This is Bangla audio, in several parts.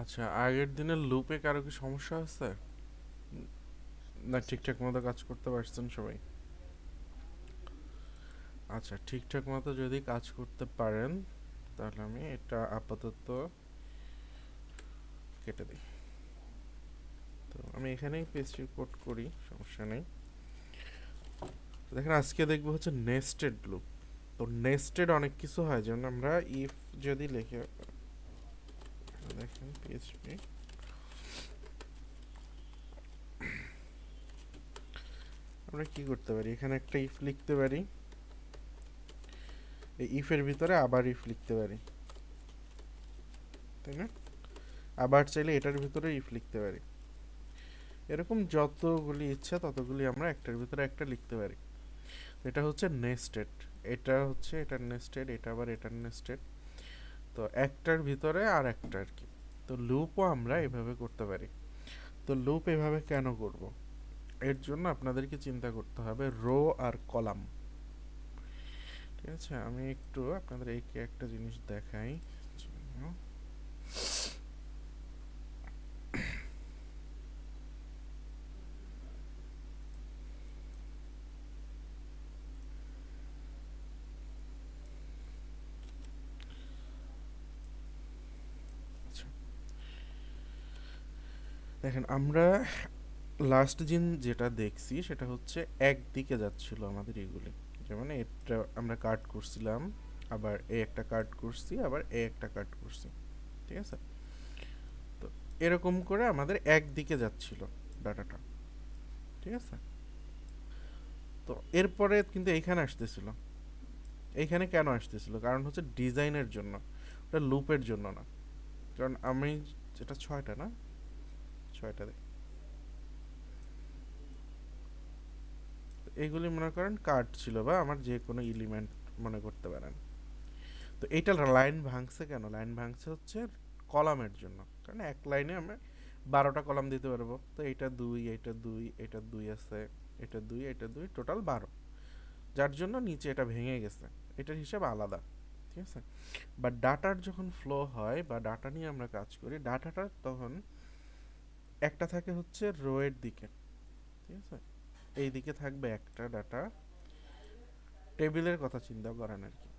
আচ্ছা, আগের দিনের লুপে কারো কি সমস্যা আছে? না ঠিকঠাক মতো কাজ করতে পারছেন সবাই? আচ্ছা, ঠিকঠাক মতো যদি কাজ করতে পারেন তাহলে আমি এটা আপাতত কেটে দিই। তো আমি এখানেই পেজ রিপোর্ট করি, সমস্যা নেই। তো দেখেন আজকে দেখবো হচ্ছে নেস্টেড লুপ। তো নেস্টেড অনেক কিছু হয়, যেমন আমরা ইফ যদি লিখে দেখেন পিএইচপি, আমরা কি করতে পারি, এখানে একটা ইফ লিখতে পারি, এই ইফের ভিতরে আবার ইফ লিখতে পারি, তাই না? আবার চাইলে এটার ভিতরে ইফ লিখতে পারি। এরকম যতগুলি ইচ্ছা ততগুলি আমরা একটার ভিতরে একটা লিখতে পারি। এটা হচ্ছে নেস্টেড, এটা হচ্ছে এটার নেস্টেড, এটা আবার এটার নেস্টেড। তো একটার ভিতরে আর একটা আর কি। তো লুপও আমরা এভাবে করতে পারি। তো লুপ এভাবে কেন করব, এর জন্য আপনাদেরকে চিন্তা করতে হবে রো আর কলাম। ঠিক আছে, আমি একটু আপনাদের এইকে একটা জিনিস দেখাই। আচ্ছা, দেখেন আমরা লাস্ট দিন যেটা দেখছি সেটা হচ্ছে একদিকে যাচ্ছিল আমাদের এগুলি। যেমন এটা আমরা কাট করছিলাম, আবার এ একটা কাট করছি, আবার এ একটা কাট করছি। ঠিক আছে, তো এরকম করে আমাদের একদিকে যাচ্ছিল ডাটাটা। ঠিক আছে, তো এরপরে কিন্তু এইখানে আসতেছিল। এইখানে কেন আসতেছিল, কারণ হচ্ছে ডিজাইনের জন্য, ওটা লুপের জন্য না। কারণ আমি যেটা ছয়টা না, ছয়টা দেখ, এগুলি মনে করেন কার্ড ছিল বা আমার যে কোনো এলিমেন্ট মনে করতে পারেন। তো এইটা লাইন ভাঙছে কেন, লাইন ভাঙছে হচ্ছে কলামের জন্য, কারণ এক লাইনে আমরা 12টা কলাম দিতে পারবো। তো এটা দুই, এটা দুই, এটা দুই আছে, এটা দুই, এটা দুই, টোটাল 12। যার জন্য নিচে এটা ভেঙে গেছে, এটার হিসাব আলাদা। ঠিক আছে, বা ডাটার যখন ফ্লো হয় বা ডাটা নিয়ে আমরা কাজ করি, ডাটাটা তখন একটা থাকে হচ্ছে রো এর দিকে। ঠিক আছে, এই দিকে থাকবে একটা ডাটা। টেবিলের কথা চিন্তা করেন আর কি,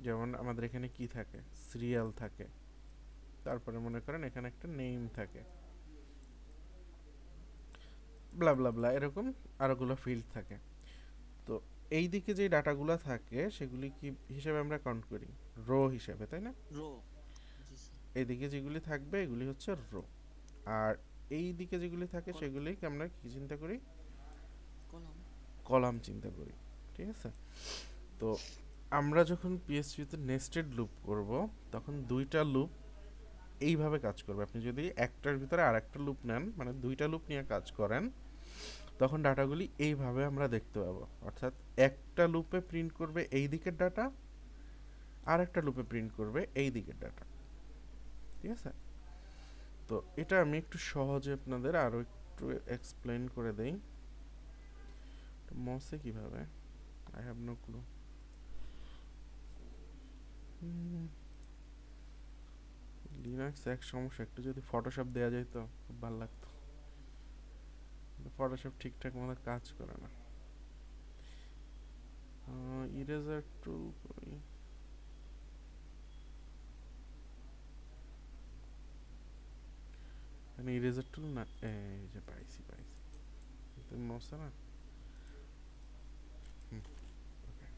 যেমন আমাদের এখানে কি থাকে, সিরিয়াল থাকে, তারপরে মনে করেন এখানে একটা নেম থাকে, ব্লা ব্লা ব্লা, এরকম আরোগুলো ফিল্ড থাকে। তো এই দিকে যে ডাটাগুলো থাকে সেগুলি কি হিসেবে আমরা কাউন্ট করি, রো হিসেবে, তাই না? রো। জি স্যার। এইদিকে যেগুলি থাকবে এগুলি হচ্ছে রো, আর এই দিকে যেগুলি থাকে কলাম। সেগুলিকে আমরা কি চিন্তা করি, কলাম। কলাম চিন্তা করি। ঠিক আছে, তো আমরা যখন পিএসপিতে নেস্টেড লুপ করব তখন দুইটা লুপ এইভাবে কাজ করবে। আপনি যদি একটার ভিতরে আর একটা লুপ নেন, মানে দুইটা লুপ নিয়ে কাজ করেন, তখন ডাটাগুলি এইভাবে আমরা দেখতে পাবো। অর্থাৎ একটা লুপে প্রিন্ট করবে এই দিকের ডাটা, আর একটা লুপে প্রিন্ট করবে এই দিকের ডাটা। ঠিক আছে, তো এটা আমি একটু সহজে আপনাদের আরও একটু এক্সপ্লেন করে দেই। মসে কিভাবে, I have no clue. Linux এক সমস্যা, একটু যদি ফটোশপ দেওয়া যায় তো খুব ভালো লাগতো। ফটোশপ ঠিকঠাক মতো কাজ করে না। ইরেজার টুল কই, মানে ইরেজার টুল না, এই যে পাইছি পাইছি, তুমি মশা না। হুম, ওকে।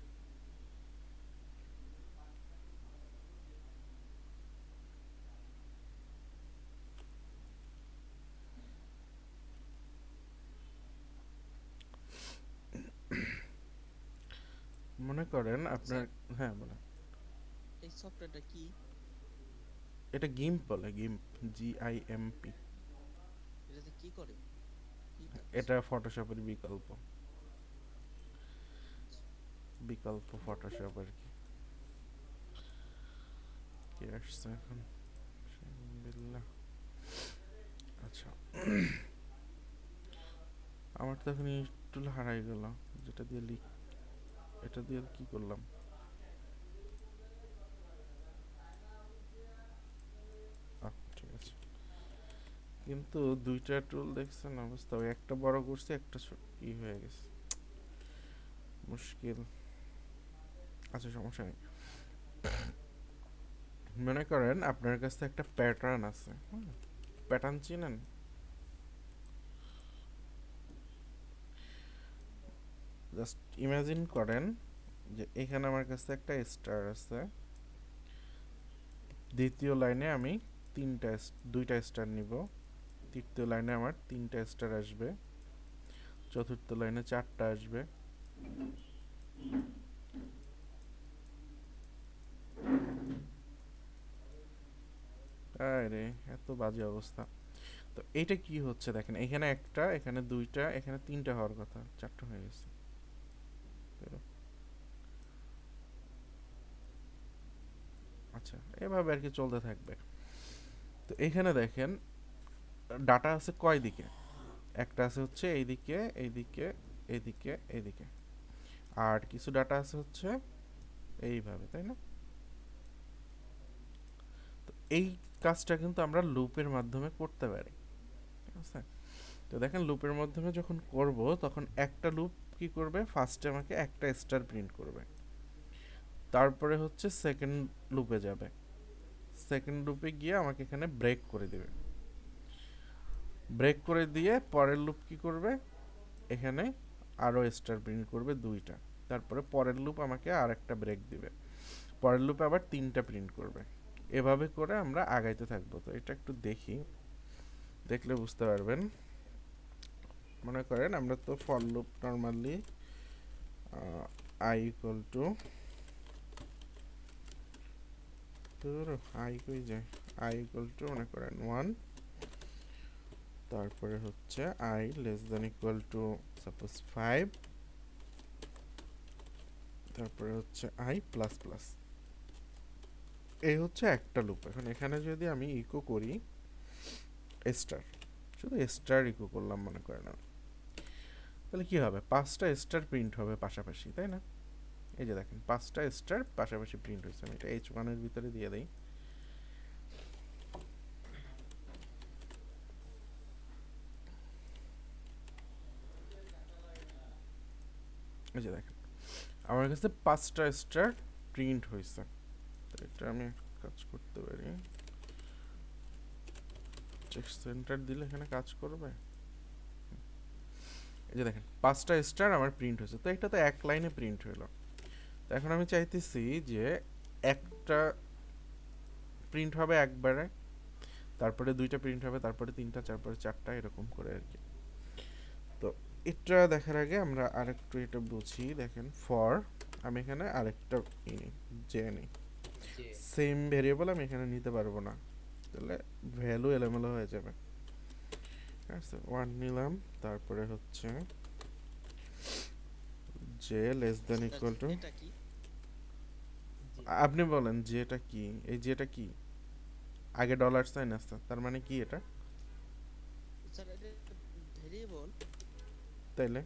মনে করেন আপনার, স্যার, হ্যাঁ বলেন। এই সফটওয়্যারটা কি? এটা গিম্প বলে, গিম্প, GIMP। এটাতে কি করে? কি কাজ? এটা ফটোশপের বিকল্প, বিকল্প ফটোশপ আর কি। কি আসছে এখন, বিল্লাহ। আচ্ছা, আমার তো এখন টুল হারাই গেল, যেটা দিয়ে লিখ, এটা দিয়ে কি করলাম। ঠিক আছে, কিন্তু দুইটা টুল দেখছেন অবস্থা, ওই একটা বড় করছি, একটা ই হয়ে গেছে, মুশকিল। আচ্ছা সমস্যা নেই। মনে করেন আপনার কাছে একটা প্যাটার্ন আছে, প্যাটার্ন চিনেন? জাস্ট ইমাজিন করেন যে এখানে আমার কাছে একটা স্টার আছে, দ্বিতীয় লাইনে আমি দুইটা স্টার নিব, তৃতীয় লাইনে আমার তিনটা স্টার আসবে, চতুর্থ লাইনে চারটা আসবে, আরে এত বাজে অবস্থা। তো এইটা কি হচ্ছে দেখেন, এখানে একটা, এখানে দুইটা, এখানে তিনটা হওয়ার কথা, চারটা হয়ে গেছে। আচ্ছা, এভাবে আর কি চলতে থাকবে। তো এখানে দেখেন ডাটা আছে কয় দিকে, একটা আছে হচ্ছে এইদিকে, এইদিকে, এইদিকে, এইদিকে, আর কিছু ডাটা আছে হচ্ছে এইভাবে, তাই না? তো এই কাজটা কিন্তু আমরা লুপের মাধ্যমে করতে পারি, ঠিক আছে? তো দেখেন লুপের মাধ্যমে যখন করব তখন একটা লুপ কি করবে, ফার্স্টে আমাকে একটা স্টার প্রিন্ট করবে, তারপরে হচ্ছে সেকেন্ড লুপে যাবে, সেকেন্ড লুপে গিয়ে আমাকে এখানে ব্রেক করে দিবে, ব্রেক করে দিয়ে পরের লুপ কি করবে, এখানে আরও স্টার প্রিন্ট করবে দুইটা, তারপরে পরের লুপ আমাকে আর একটা ব্রেক দিবে, পরের লুপে আবার তিনটা প্রিন্ট করবে। এভাবে করে আমরা আগাইতে থাকবো। তো এটা একটু দেখি, দেখলে বুঝতে পারবেন। মনে করেন আমরা তো for loop normally I equal to, I কই যায়, আই ইকুয়াল টু মনে করেন 1, তারপরে হচ্ছে I less than equal to suppose 5, তারপরে হচ্ছে আই প্লাস প্লাস। এই হচ্ছে একটা লুপ। এখন এখানে যদি আমি ইকো করি স্টার, শুধু স্টার ইকো করলাম মনে করেন, তাহলে কি হবে, পাঁচটা স্টার প্রিন্ট হবে পাশাপাশি, তাই না? এই যে দেখেন পাঁচটা স্টার পাশাপাশি প্রিন্ট হয়েছে। আমি এটা H1 এর ভিতরে দিয়ে দেই। এই যে দেখেন আমার কাছে পাঁচটা স্টার প্রিন্ট হয়েছে। তো এটা আমি কাজ করতে পারি, চেক সেন্টার দিলে এখানে কাজ করবে। এই যে দেখেন পাঁচটা স্টার আমার প্রিন্ট হয়েছে। তো এটা তো এক লাইনে প্রিন্ট হলো। তো এখন আমি চাইতেছি যে একটা প্রিন্ট হবে একবারে, তারপরে দুইটা প্রিন্ট হবে, তারপরে তিনটা, তারপরে চারটা, এরকম করে আর কি। তো এটা দেখার আগে আমরা আরেকটু এটা বুঝি। দেখেন ফর, আমি এখানে আরেকটা জে নিই, সেম ভেরিয়েবল আমি এখানে নিতে পারবো না, তাহলে ভ্যালু এলোমেলো হয়ে যাবে। ঠিক আছে, 1 নিলাম, তারপরে হচ্ছে J less than equal to, এটা কি? আপনি বলেন জেটা কি, এই জেটা কি, আগে ডলার সাইন আসছে, তার মানে কি এটা? স্যার এটা ভেরিয়েবল? তাইলে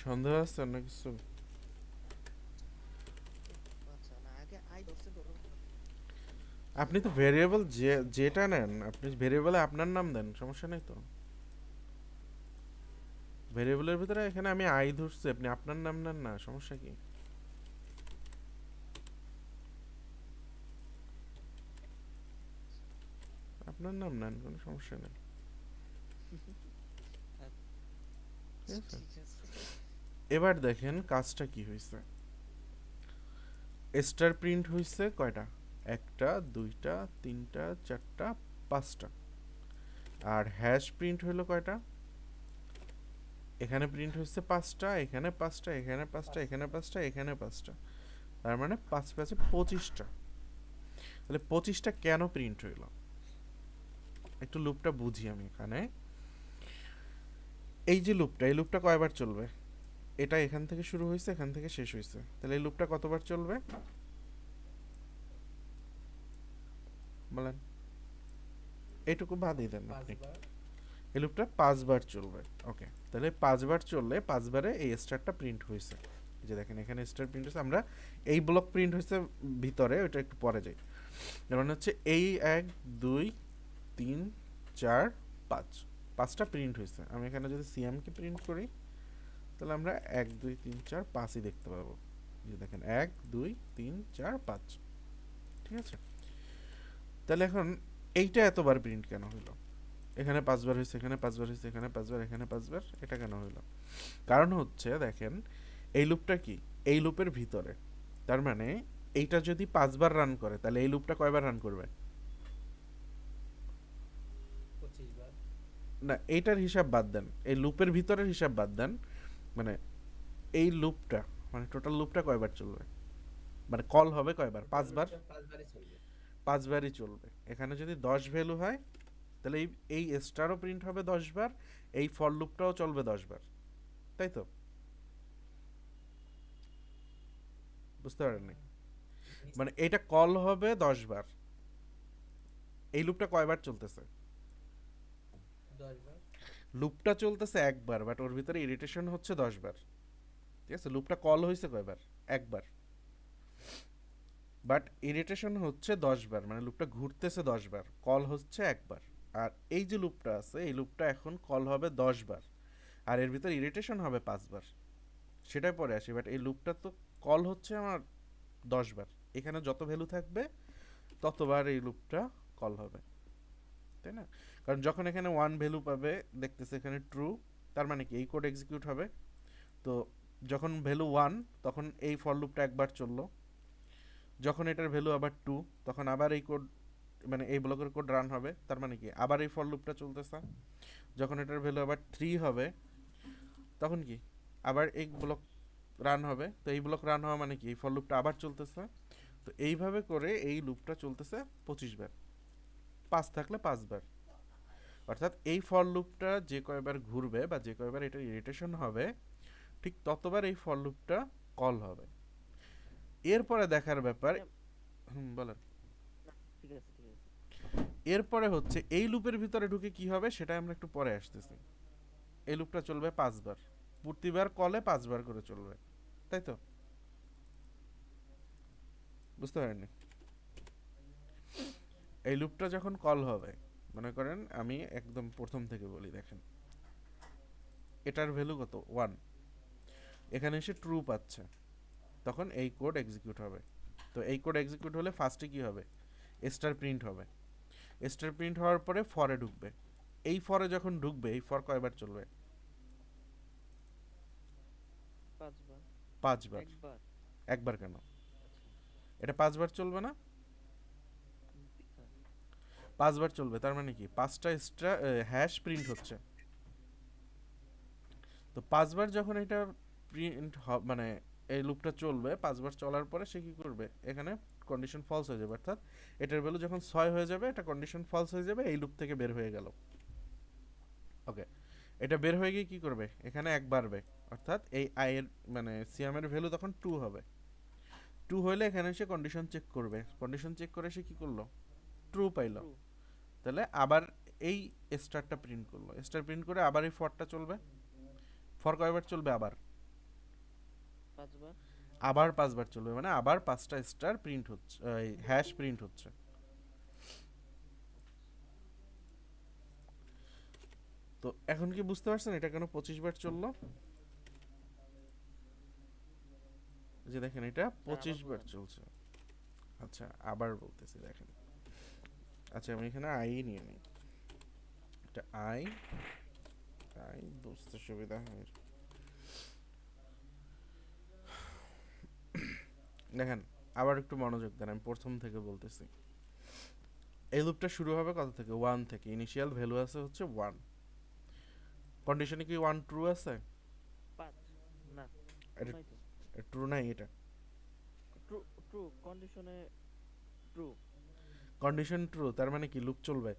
সন্দেহ আছে না কিছু? আচ্ছা, না আগে আই ধরছে ধরো। আপনি তো ভেরিয়েবল যেটা নেন, আপনি ভেরিয়েবলে আপনার নাম দেন, সমস্যা নেই তো। ভেরিয়েবলের ভিতরে এখানে আমি আই ধরছি, আপনি আপনার নাম নেন না, সমস্যা কি? আপনার নাম নেন, কোনো সমস্যা নেই, ঠিক আছে? ঠিক আছে। এবার দেখেন কাজটা কি হয়েছে। স্টার প্রিন্ট হয়েছে কয়টা, একটা, দুইটা, তিনটা, চারটা, পাঁচটা। আর হ্যাশ প্রিন্ট হইলো কয়টা, এখানে প্রিন্ট হয়েছে পাঁচটা, এখানে পাঁচটা, এখানে পাঁচটা, এখানে পাঁচটা, এখানে পাঁচটা, তার মানে পাঁচ পাঁচে 25টা। তাহলে 25টা কেন প্রিন্ট হইলো, একটু লুপটা বুঝি আমি এখানে। এই যে লুপটা, এই লুপটা কয়বার চলবে, এটা এখান থেকে শুরু হয়েছে, এখান থেকে শেষ হয়েছে, তাহলে এই লুপটা কতবার চলবে বলেন? এইটুকু বাদই দেন আপনি, এই লুপটা 5বার চলবে। ওকে, তাহলে 5বার চললে 5বারে এই স্টারটা প্রিন্ট হয়েছে। এই যে দেখেন এখানে স্টার প্রিন্ট হয়েছে, আমরা এই ব্লক প্রিন্ট হয়েছে ভিতরে, ওইটা একটু পরে যাই। যেমন হচ্ছে এই 1 2 3 4 5 5টা প্রিন্ট হয়েছে। আমি এখানে যদি সিএমকে প্রিন্ট করি তাহলে আমরা 1 2 3 4 5ই দেখতে পাবো। এই যে দেখেন 1 2 3 4 5, ঠিক আছে? তাহলে এখন এইটা এতবার প্রিন্ট কেন হলো? এখানে 5 বার হয়েছে, এখানে 5 বার হয়েছে, এখানে 5 বার, এখানে 5 বার, এটা কেন হলো? কারণ হচ্ছে দেখেন এই লুপটা কি, এই লুপের ভিতরে, তার মানে এইটা যদি 5 বার রান করে তাহলে এই লুপটা কয়বার রান করবে? 25 বার। না, এইটার হিসাব বাদ দেন, এই লুপের ভিতরের হিসাব বাদ দেন, মানে এই লুপটা, মানে টোটাল লুপটা কয়বার চলবে, মানে কল হবে কয়বার? 5 বার। 5 বারই চলবে। 5 বারই চলবে। এখানে যদি 10 ভ্যালু হয় তাহলে এই স্টারও প্রিন্ট হবে 10 বার, এই ফর লুপটাও চলবে 10 বার, তাই তো? বুঝতে পারেননি? মানে এটা কল হবে 10 বার। এই লুপটা কয়বার চলতেছে? 10 বার। লুপটা চলতেছে একবার, বাট ওর ভিতরে ইরিটেশন হচ্ছে 10 বার, ঠিক আছে? লুপটা কল হয়েছে কয়বার? একবার, বাট ইরিটেশন হচ্ছে 10 বার, মানে লুপটা ঘুরতেছে 10 বার, কল হচ্ছে একবার। আর এই যে লুপটা আছে এই লুপটা এখন কল হবে 10 বার, আর এর ভিতর ইরিটেশন হবে 5 বার। সেটাই পরে আসি, বাট এই লুপটা তো কল হচ্ছে আমার 10 বার, এখানে যত ভ্যালু থাকবে ততবার এই লুপটা কল হবে, তাই না? কারণ যখন এখানে 1 ভ্যালু পাবে, দেখতেছে এখানে ট্রু, তার মানে কি এই কোড এক্সিকিউট হবে। তো যখন ভ্যালু 1 তখন এই ফর লুপটা একবার চললো, যখন এটার ভ্যালু আবার 2 তখন আবার এই কোড, মানে এই ব্লকের কোড রান হবে, তার মানে কি আবার এই ফর লুপটা চলতেছে। যখন এটার ভ্যালু আবার 3 হবে তখন কি আবার এই ব্লক রান হবে, তো এই ব্লক রান হওয়া মানে কি এই ফর লুপটা আবার চলতেছে। তো এইভাবে করে এই লুপটা চলতেছে 25 বার, 5 থাকলে 5 বার, অর্থাৎ এই ফর লুপটা যে কয়বার ঘুরবে বা যে কয়বার এটা ইরিটেশন হবে ঠিক ততবার এই ফর লুপটা কল হবে। এরপরে দেখার ব্যাপার, বলেন। না, ঠিক আছে ঠিক আছে। এরপরে হচ্ছে এই লুপের ভিতরে ঢুকে কি হবে সেটা আমরা একটু পরে আসতেছি। এই লুপটা চলবে 5 বার, প্রতিবার কলে 5 বার করে চলবে, তাই তো? বুঝতে পারেননি? এই লুপটা যখন কল হবে, মনে করেন আমি একদম প্রথম থেকে বলি, দেখেন এটার ভ্যালু কত? 1, এখানে এসে ট্রু পাচ্ছে, তখন এই কোড এক্সিকিউট হবে। তো এই কোড এক্সিকিউট হলে ফার্স্টে কি হবে? স্টার প্রিন্ট হবে। স্টার প্রিন্ট হওয়ার পরে ফরে ঢুকবে। এই ফরে যখন ঢুকবে এই ফর কয়বার চলবে? 5 বার। 5 বার। একবার। একবার কেন? আচ্ছা। এটা 5 বার চলবে না? হ্যাঁ। 5 বার চলবে, তার মানে কি 5টা এক্সট্রা হ্যাশ প্রিন্ট হচ্ছে। তো 5 বার যখন এটা প্রিন্ট মানে এই লুপটা চলবে, 5 বার চলার পরে সে কি করবে? এখানে কন্ডিশন ফলস হয়ে যাবে, অর্থাৎ এটার ভ্যালু যখন 6 হয়ে যাবে এটা কন্ডিশন ফলস হয়ে যাবে, এই লুপ থেকে বের হয়ে গেল। ওকে, এটা বের হয়ে গিয়ে কি করবে? এখানে এক বাড়বে, অর্থাৎ এই আই এর মানে সিয়ামের ভ্যালু তখন 2 হবে। 2 হইলে এখানে সে কন্ডিশন চেক করবে, কন্ডিশন চেক করে সে কি করলো? ট্রু পাইলো। ট্রু। তাহলে আবার এই স্টারটা প্রিন্ট করলো, স্টার প্রিন্ট করে আবার এই ফরটা চলবে। ফর কয়বার চলবে? আবার 5 বার। আবার 5 বার চলবে, মানে আবার 5টা স্টার প্রিন্ট হচ্ছে, হ্যাশ প্রিন্ট হচ্ছে। তো এখন কি বুঝতে পারছেন এটা কেন 25 বার চললো? যে দেখেন এটা 25 আবার বার বলেন। চলছে। আচ্ছা আবার বলতেছি, দেখেন। আচ্ছা আমি এখানে আই নিয়ে নিই, এটা আই, আই বুঝতে সুবিধা হয়। দেখেন আবার একটু মনোযোগ দেন, আমি প্রথম থেকে বলতেছি। এই লুপটা শুরু হবে কত থেকে? 1 থেকে। ইনিশিয়াল ভ্যালু আছে হচ্ছে 1, কন্ডিশনে কি 1 ট্রু আছে? 5 না, ট্রু এটা নাই তো। ট্রু নাই, এটা ট্রু। ট্রু কন্ডিশনে ট্রু। কন্ডিশন ট্রু, তার মানে কি লুপ চলবে?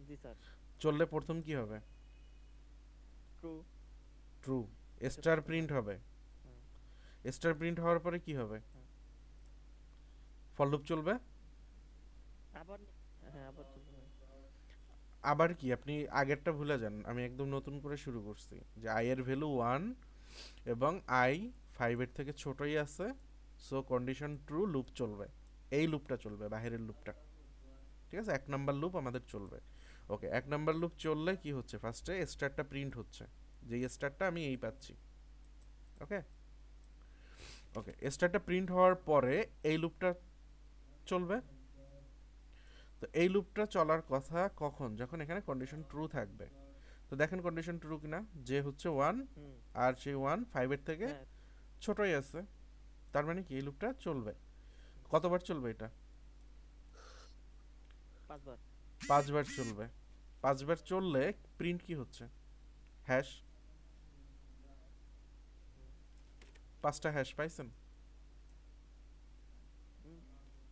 জি স্যার। চললে প্রথম কি হবে? ট্রু। ট্রু। এটা স্টার প্রথম প্রিন্ট হবে। হবে। হ্যাঁ। স্টার প্রিন্ট হওয়ার পরে কি হবে? হ্যাঁ। ফর লুপ চলবে। আবার হ্যাঁ আবার চলবে ভাই। আবার কি আপনি আগেরটা ভুলে যান, আমি একদম নতুন করে শুরু করছি যে আই এর ভ্যালু 1 এবং আই 5 এর থেকে ছোটই আছে, সো কন্ডিশন ট্রু, লুপ চলবে। এই লুপটা চলবে, বাহিরের লুপটা। ঠিক আছে, 1 নাম্বার লুপ আমাদের চলবে। ওকে, 1 নাম্বার লুপ চললে কি হচ্ছে, ফার্স্টে স্টারটা প্রিন্ট হচ্ছে, যে স্টারটা আমি এই পাচ্ছি। ওকে ওকে, স্টারটা প্রিন্ট হওয়ার পরে এই লুপটা চলবে। তো এই লুপটা চলার কথা কখন, যখন এখানে কন্ডিশন ট্রু থাকবে। তো দেখেন কন্ডিশন ট্রু কিনা, যে হচ্ছে 1, হুম। আর সেই 1 5-এর থেকে হ্যাঁ, ছোটই আছে, তার মানে কি এই লুপটা চলবে। কতবার চলবে এটা? 5 বার। 5 বার চলবে। 5 বার চললে প্রিন্ট কি হচ্ছে, হ্যাশ। 5টা হ্যাশ পাইছেন? হুম।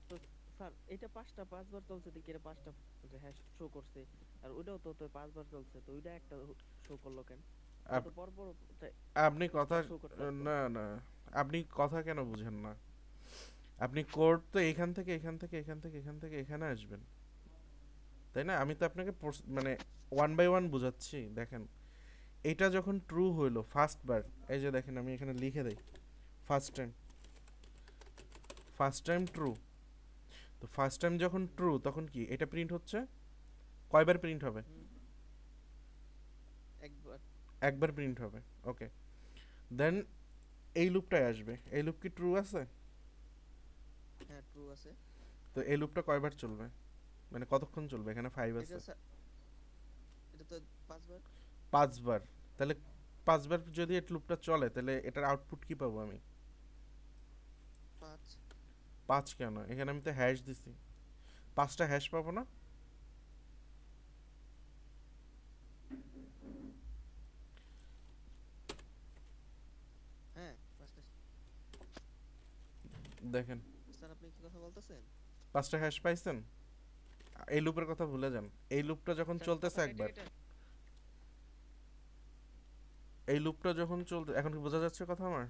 তো স্যার এটা 5 বার চলছে দেখি, এটা 5টা যে হ্যাশ শো করছে, আর ওইটাও তো 5 বার চলছে, তো ওইটা একটা শো করলো কেন? এটা তো আপ- পর পর আপনি কথা, স্টার শো করতে আসতো। না না, আপনি কথা কেন বুঝেন না? আপনি কোড তো এখান থেকে এখান থেকে এখান থেকে এখান থেকে এখানে আসবেন, তাই না? আমি তো আপনাকে মানে 1 বাই 1 বুঝাচ্ছি। দেখেন, এটা যখন ট্রু হইলো ফার্স্ট বার, এই যে দেখেন আমি এখানে লিখে দেই, first time, first time true. তো ফার্স্ট টাইম যখন ট্রু তখন কি এটা প্রিন্ট হচ্ছে, কয়বার প্রিন্ট হবে? হুম। একবার। একবার প্রিন্ট হবে। ওকে, দেন এই লুপটায় আসবে, এই লুপ কি ট্রু আছে? হ্যাঁ, ট্রু আছে। তো এই লুপটা কয়বার চলবে, মানে কতক্ষণ চলবে? এখানে 5 এটা আছে। এটা তো 5 বার। 5 বার। তাহলে 5 বার যদি এই লুপটা চলে, তাহলে এটার আউটপুট কি পাবো আমি? 5। 5 কেন, এখানে আমি তো হ্যাশ দিছি, 5টা হ্যাশ পাবো না? হ্যাঁ, 5টা। দেখেন, স্যার আপনি কি কথা বলতেছেন? 5টা হ্যাশ পাইছেন। এই লুপের কথা ভুলে যান, এই লুপটা যখন স্যার চলতেছে কথা কেটে একবার, কেটে। এই লুপটা যখন চলতে, এখন কি বোঝা যাচ্ছে কথা আমার?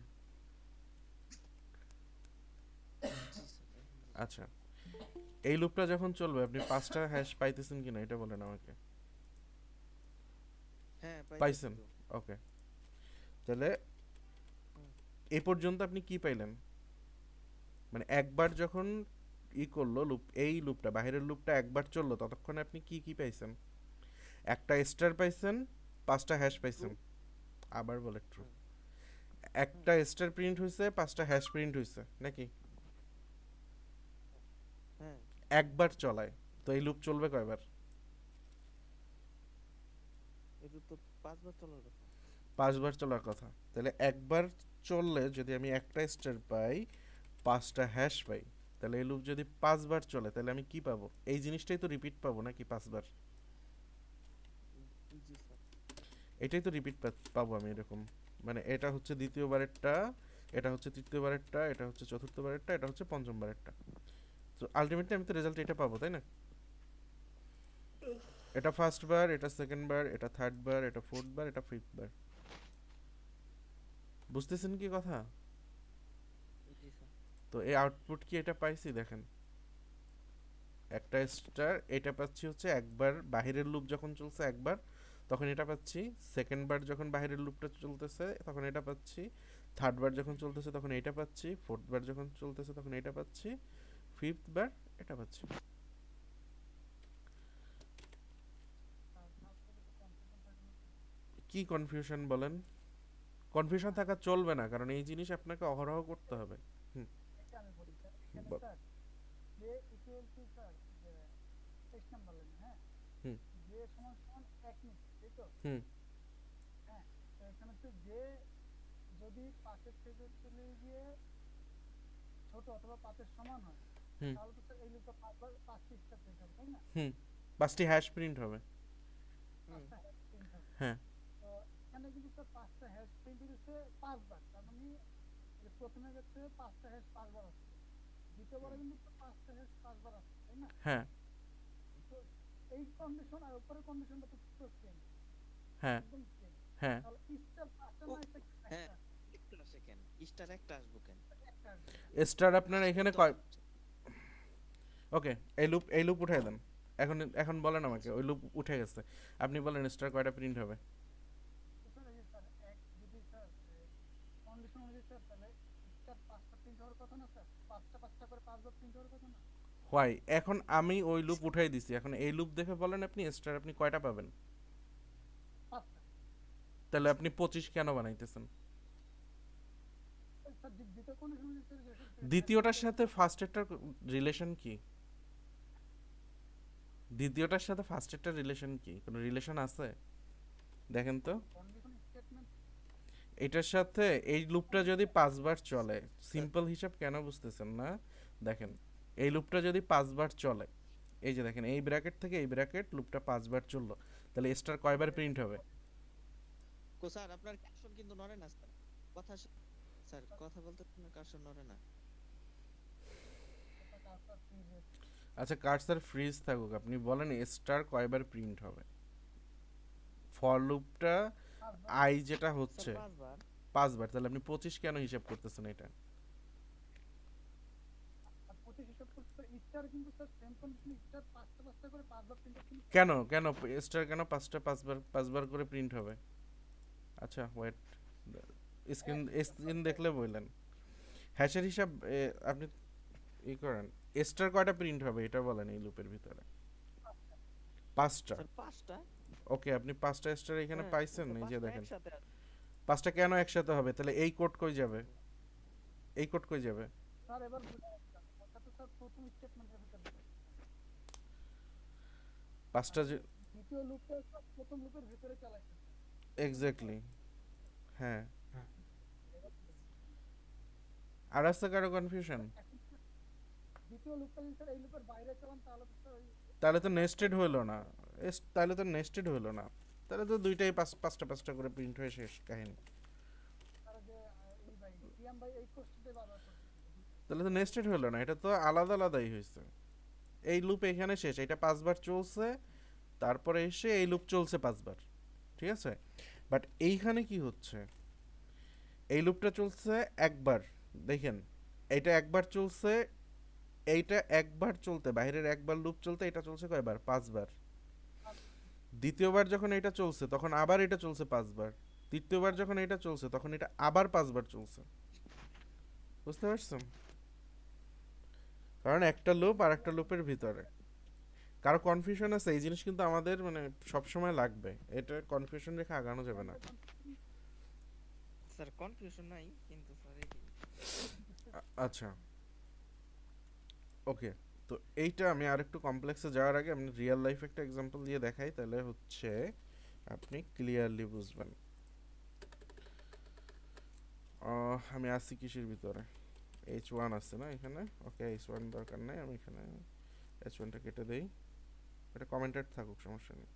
জি স্যার, এখন বুঝতে আচ্ছা, এই লুপটা যখন চলবে আপনি 5টা হ্যাশ পাইতেছেন কিনা এটা বলেন আমাকে। হ্যাঁ, পাইতেছি পাইছেন। তো। ওকে, তাহলে হুম। এই পর্যন্ত আপনি কি পাইলেন, মানে একবার যখন করলো লুপ, এই লুপটা বাহিরের লুপটা একবার চললো, ততক্ষণে আপনি কি কি পাইছেন? একটা স্টার পাইছেন, 5টা হ্যাশ ট্রু। পাইছেন। আবার বলে ট্রু। হুম। হুম। একটা স্টার প্রিন্ট হয়েছে, 5টা হ্যাশ প্রিন্ট হয়েছে নাকি? হ্যাঁ, একবার চলায়। তো এই লুপ চলবে কয়বার? এটা তো 5 বার চলার কথা। 5বার চলার কথা। তাহলে একবার চললে যদি আমি একটা স্টার পাই, 5টা হ্যাশ পাই, তাহলে এই লুপ যদি 5বার চলে, তাহলে আমি কি পাবো? এই জিনিসটাই তো রিপিট পাবো নাকি 5বার? জি স্যার। এটাই তো রিপিট পাবো আমি এরকম, মানে এটা হচ্ছে দ্বিতীয়বারেরটা, এটা হচ্ছে তৃতীয়বারেরটা, এটা হচ্ছে চতুর্থবারেরটা, এটা হচ্ছে পঞ্চমবারেরটা। তো আলটিমেটলি আমি তো রেজাল্ট এটা পাবো, তাই না? এটা ফার্স্ট বার, এটা সেকেন্ড বার, এটা থার্ড বার, এটা ফোর্থ বার, এটা ফিফথ বার। বুঝতেছেন কি কথা? জি স্যার। তো এই আউটপুট কি এটা পাইছি দেখেন, একটা স্টার, এটা পাচ্ছি হচ্ছে একবার বাহিরের লুপ যখন চলছে একবার, তখন এটা পাচ্ছি। সেকেন্ড বার যখন বাহিরের লুপটা চলতেছে তখন এটা পাচ্ছি। থার্ড বার যখন চলতেছে তখন এটা পাচ্ছি। ফোর্থ বার যখন চলতেছে তখন এটা পাচ্ছি। ফিফথ বার এটা পাচ্ছি। কি কনফিউশন বলেন? কনফিউশন থাকা চলবে না, কারণ এই জিনিস আপনাকে অহরহ করতে হবে। হুম, এটা আমি বলি স্যার, এখানে বল। স্যার যে ইকুয়াল টু স্যার, যে 23 নাম্বার লাইন, হ্যাঁ, হুম যে সমান সমান 1 মিনিট, তাই তো? হুম হ্যাঁ, তো এখানে হচ্ছে যে যদি 5-এর থেকে চলে গিয়ে ছোট অথবা 5-এর সমান হয়, হুম তাহলে তো স্যার এই লুপটা 5বার 5টি স্টেপ পেতে হবে, তাই না? হুম 5টি হ্যাশ প্রিন্ট হবে। হুম। 5টা হ্যাশ প্রিন্ট হবে। হ্যাঁ তো এখানে কিন্তু স্যার 5টা হ্যাশ প্রিন্ট হচ্ছে 5বার, তার মানে যে প্রথমে গেছে 5টা হ্যাশ 5বার আসছে, দ্বিতীয়বারে হুম। কিন্তু 5টা হ্যাশ 5বার আসছে, তাই না? হ্যাঁ তো এই কন্ডিশন আর উপরের কন্ডিশনটা তো পুরো সেম, হ্যাঁ একদম সেম। হ্যাঁ তাহলে স্টার 5টা ও না স্টার হ্যাঁ, একটা, একটা আসে কেন? স্টার একটা আসবো কেন? একটা আসবে কেন? স্টার আপনার আসবে এখানে তো কয়? আসছে। ওকে, এই লুপ উঠাই দেন। এখন এখন বলেন আমাকে, ওই লুপ উঠে গেছে, আপনি বলেন স্টার কয়টা প্রিন্ট হবে? তো স্যার এই যে স্যার এক যদি স্যার কন্ডিশন অনুযায়ী স্যার, তাহলে স্টার 5টা প্রিন্ট হওয়ার কথা না স্যার? 5টা 5টা করে 5বার প্রিন্ট হওয়ার কথা না? হোয়াই এখন আমি ওই লুপ উঠাই দিছি, এখন এই লুপ দেখে বলেন আপনি স্টার আপনি কয়টা পাবেন? 5টা। তাহলে আপনি 25 কেন বানাইতেছেন? স্যার দ্বিতীয় কন্ডিশন দ্বিতীয়টার সাথে ফার্স্টেরটার রিলেশন কি? দ্বিতীয়টার সাথে ফার্স্টেরটার রিলেশন কি? কোনো রিলেশন আছে? দেখেন তো। কন্ডিশন স্টেটমেন্ট এটার সাথে এই লুপটা যদি 5 বার চলে, সিম্পল হিসাব কেন বুঝতেছেন না? দেখেন এই লুপটা যদি 5 বার চলে, এই যে দেখেন এই ব্র্যাকেট থেকে এই ব্র্যাকেট লুপটা 5 বার চললো, তাহলে স্টার কয়বার প্রিন্ট হবে? স্যার আপনার কার্সর কিন্তু নড়ে না স্যার, কথা স্যার কথা বলতে আপনার কার্সর নড়ে না। কার্সার ফ্রি রেট আচ্ছা কার্সার ফ্রিজ থাকুক, আপনি বলেন স্টার কয়বার প্রিন্ট হবে? ফর লুপটা আই যেটা হচ্ছে স্যার 5 বার। 5 বার, তাহলে আপনি 25 কেন হিসাব করতেছেন এটা? আর 25 হিসাব করতে স্যার স্টার কিন্তু স্যার সেম কন্ডিশন স্টার 5টা করে 5বার প্রিন্ট কিন্তু কেন কেন স্টার কেন 5বার করে প্রিন্ট হবে? আচ্ছা ওয়েট, স্ক্রিন দেখলে বললেন হ্যাশের হিসাব আপনি ই করেন, স্টার কয়টা প্রিন্ট হবে এটা বলেন এই লুপের ভিতরে? 5টা। স্যার 5টা। ওকে আপনি 5টা স্টার এখানে হ্যাঁ, পাইছেন, তো এই যে 5টা দেখেন একসাথে আছে। 5টা কেন একসাথে হবে? তাহলে এই কোড কই যাবে? এই কোড কই যাবে? স্যার এবার বুঝে গেলাম ওটা তো স্যার প্রথম স্টেটমেন্টের ভিতরে 5টা যে দ্বিতীয় লুপটা স্যার প্রথম লুপের ভিতরে চালাইছে এক্স্যাক্টলি, হ্যাঁ। আর আছে কারো কনফিউশন? এখন স্যার দ্বিতীয় লুপটা যদি স্যার এই লুপের বাইরে চালান তাহলে তো স্যার ওই তাহলে তো নেস্টেড হইলো না, তাহলে তো নেস্টেড হইলো না, তাহলে তো দুইটাই 5টা করে প্রিন্ট হয়ে শেষ কাহিনী। স্যার যে এই ভাই সিএম ভাই এই কোশ্চেনটাই বারবার করছে তাহলে তো নেস্টেড হইলো না, এটা তো আলাদা আলাদাই হয়েছে। এই লুপ এখানে শেষ, এটা 5 বার চলছে, তারপরে এসে এই লুপ চলছে 5 বার, ঠিক আছে? বাট এইখানে কি হচ্ছে, এই লুপটা চলছে একবার, দেখেন এইটা একবার চলছে, এইটা একবার চলতে বাইরের একবার লুপ চলতে এটা চলছে কয়বার? 5 বার। দ্বিতীয়বার যখন এটা চলছে তখন আবার এটা চলছে 5 বার। তৃতীয়বার যখন এটা চলছে তখন এটা আবার 5 বার চলছে। বুঝতে পারছেন? কারণ একটা লুপ আর একটা লুপের ভিতরে কারো কনফিউশন আছে, এই জিনিস কিন্তু আমাদের মানে সব সময় লাগবে, এটা কনফিউশন রেখে আগানো যাবে না। স্যার কনফিউশন নাই কিন্তু স্যার এই আচ্ছা ওকে, তো এইটা আমি আরেকটু কমপ্লেক্সে যাওয়ার আগে আমি রিয়েল লাইফ একটা এক্সাম্পল দিয়ে দেখাই, তাহলে হচ্ছে আপনি ক্লিয়ারলি বুঝবেন। আমি আসি কিসের ভিতরে? H1 আছে না এখানে? ওকে H1 দরকার নাই, আমি এখানে H1টা কেটে দেই, এটা কমেন্টেড থাকুক সমস্যা নেই,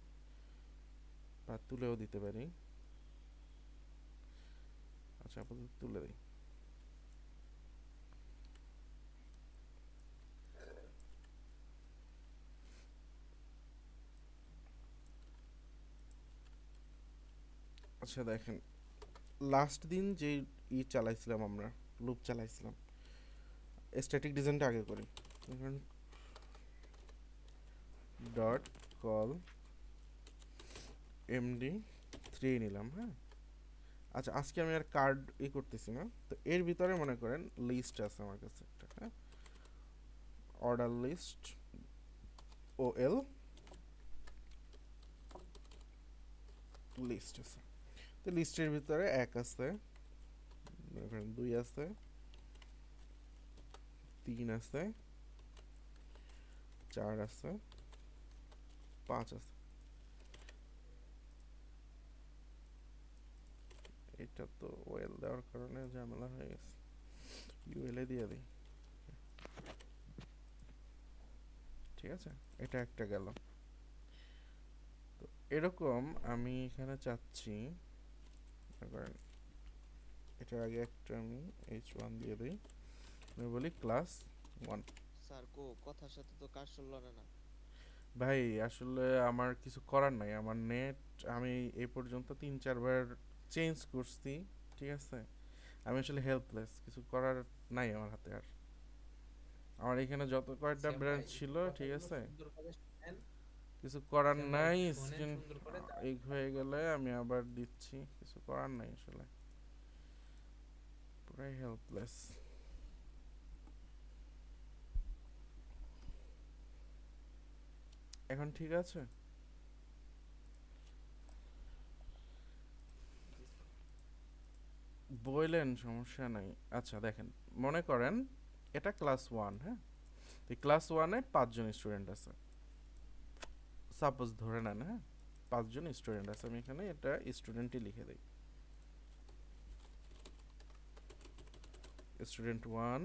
বা তুলেও দিতে পারি। আচ্ছা আপাতত তুলে দিই। আচ্ছা দেখেন লাস্ট দিন যে চালাইছিলাম আমরা, লুপ চালাইছিলাম, স্ট্যাটিক ডিজাইনটা আগে করি। ডট কল এমডি 3 নিলাম, হ্যাঁ। আচ্ছা আজকে আমি আর কার্ড করতেছি না, তো এর ভিতরে মনে করেন লিস্ট আছে আমার কাছে একটা, হ্যাঁ, অর্ডার লিস্ট ওএল লিস্ট আছে। তো লিস্টের ভিতরে 1 আছে, মনে করেন 2 আছে, 3 আছে, 4 আছে, 5 আছে। এটা তো ওয়েল দেওয়ার কারণে ঝামেলা হয়ে গেছে, ইউএল এ দিয়ে দিই, ঠিক আছে? এটা একটা গেল। তো এরকম আমি এখানে চাচ্ছি, মনে করেন এটার আগে একটা আমি H1 দিয়ে দিই, আমি বলি ক্লাস 1। স্যার কথার সাথে তো কার্সর লড়ে না। ভাই আসলে আমার কিছু করার নাই, আমার নেট আমি এই পর্যন্ত 3-4 বার চেঞ্জ করছি, ঠিক আছে? আমি আসলে হেল্পলেস, কিছু করার নাই আমার হাতে আর। আমার এখানে যত কয়েকটা শ্যাম ব্রাঞ্চ ভাই, ছিল, ঠিক কথাগুলো আছে, সুন্দর করে শোনেন। কিছু করার শ্যাম ভাই, নাই। শোনেন স্ক্রিন সুন্দর করে, এই হয়ে গেলে আমি আবার দিচ্ছি, কিছু করার নাই আসলে, পুরাই হেল্পলেস। এখন ঠিক আছে? জি স্যার। বললেন সমস্যা নাই। আচ্ছা দেখেন, মনে করেন এটা ক্লাস 1, হ্যাঁ? এই ক্লাস 1-এ 5 জন স্টুডেন্ট আছে। সাপোজ ধরে নেন, হ্যাঁ? 5 জন স্টুডেন্ট আছে। আমি এখানে এটা স্টুডেন্টই লিখে দেই। স্টুডেন্ট 1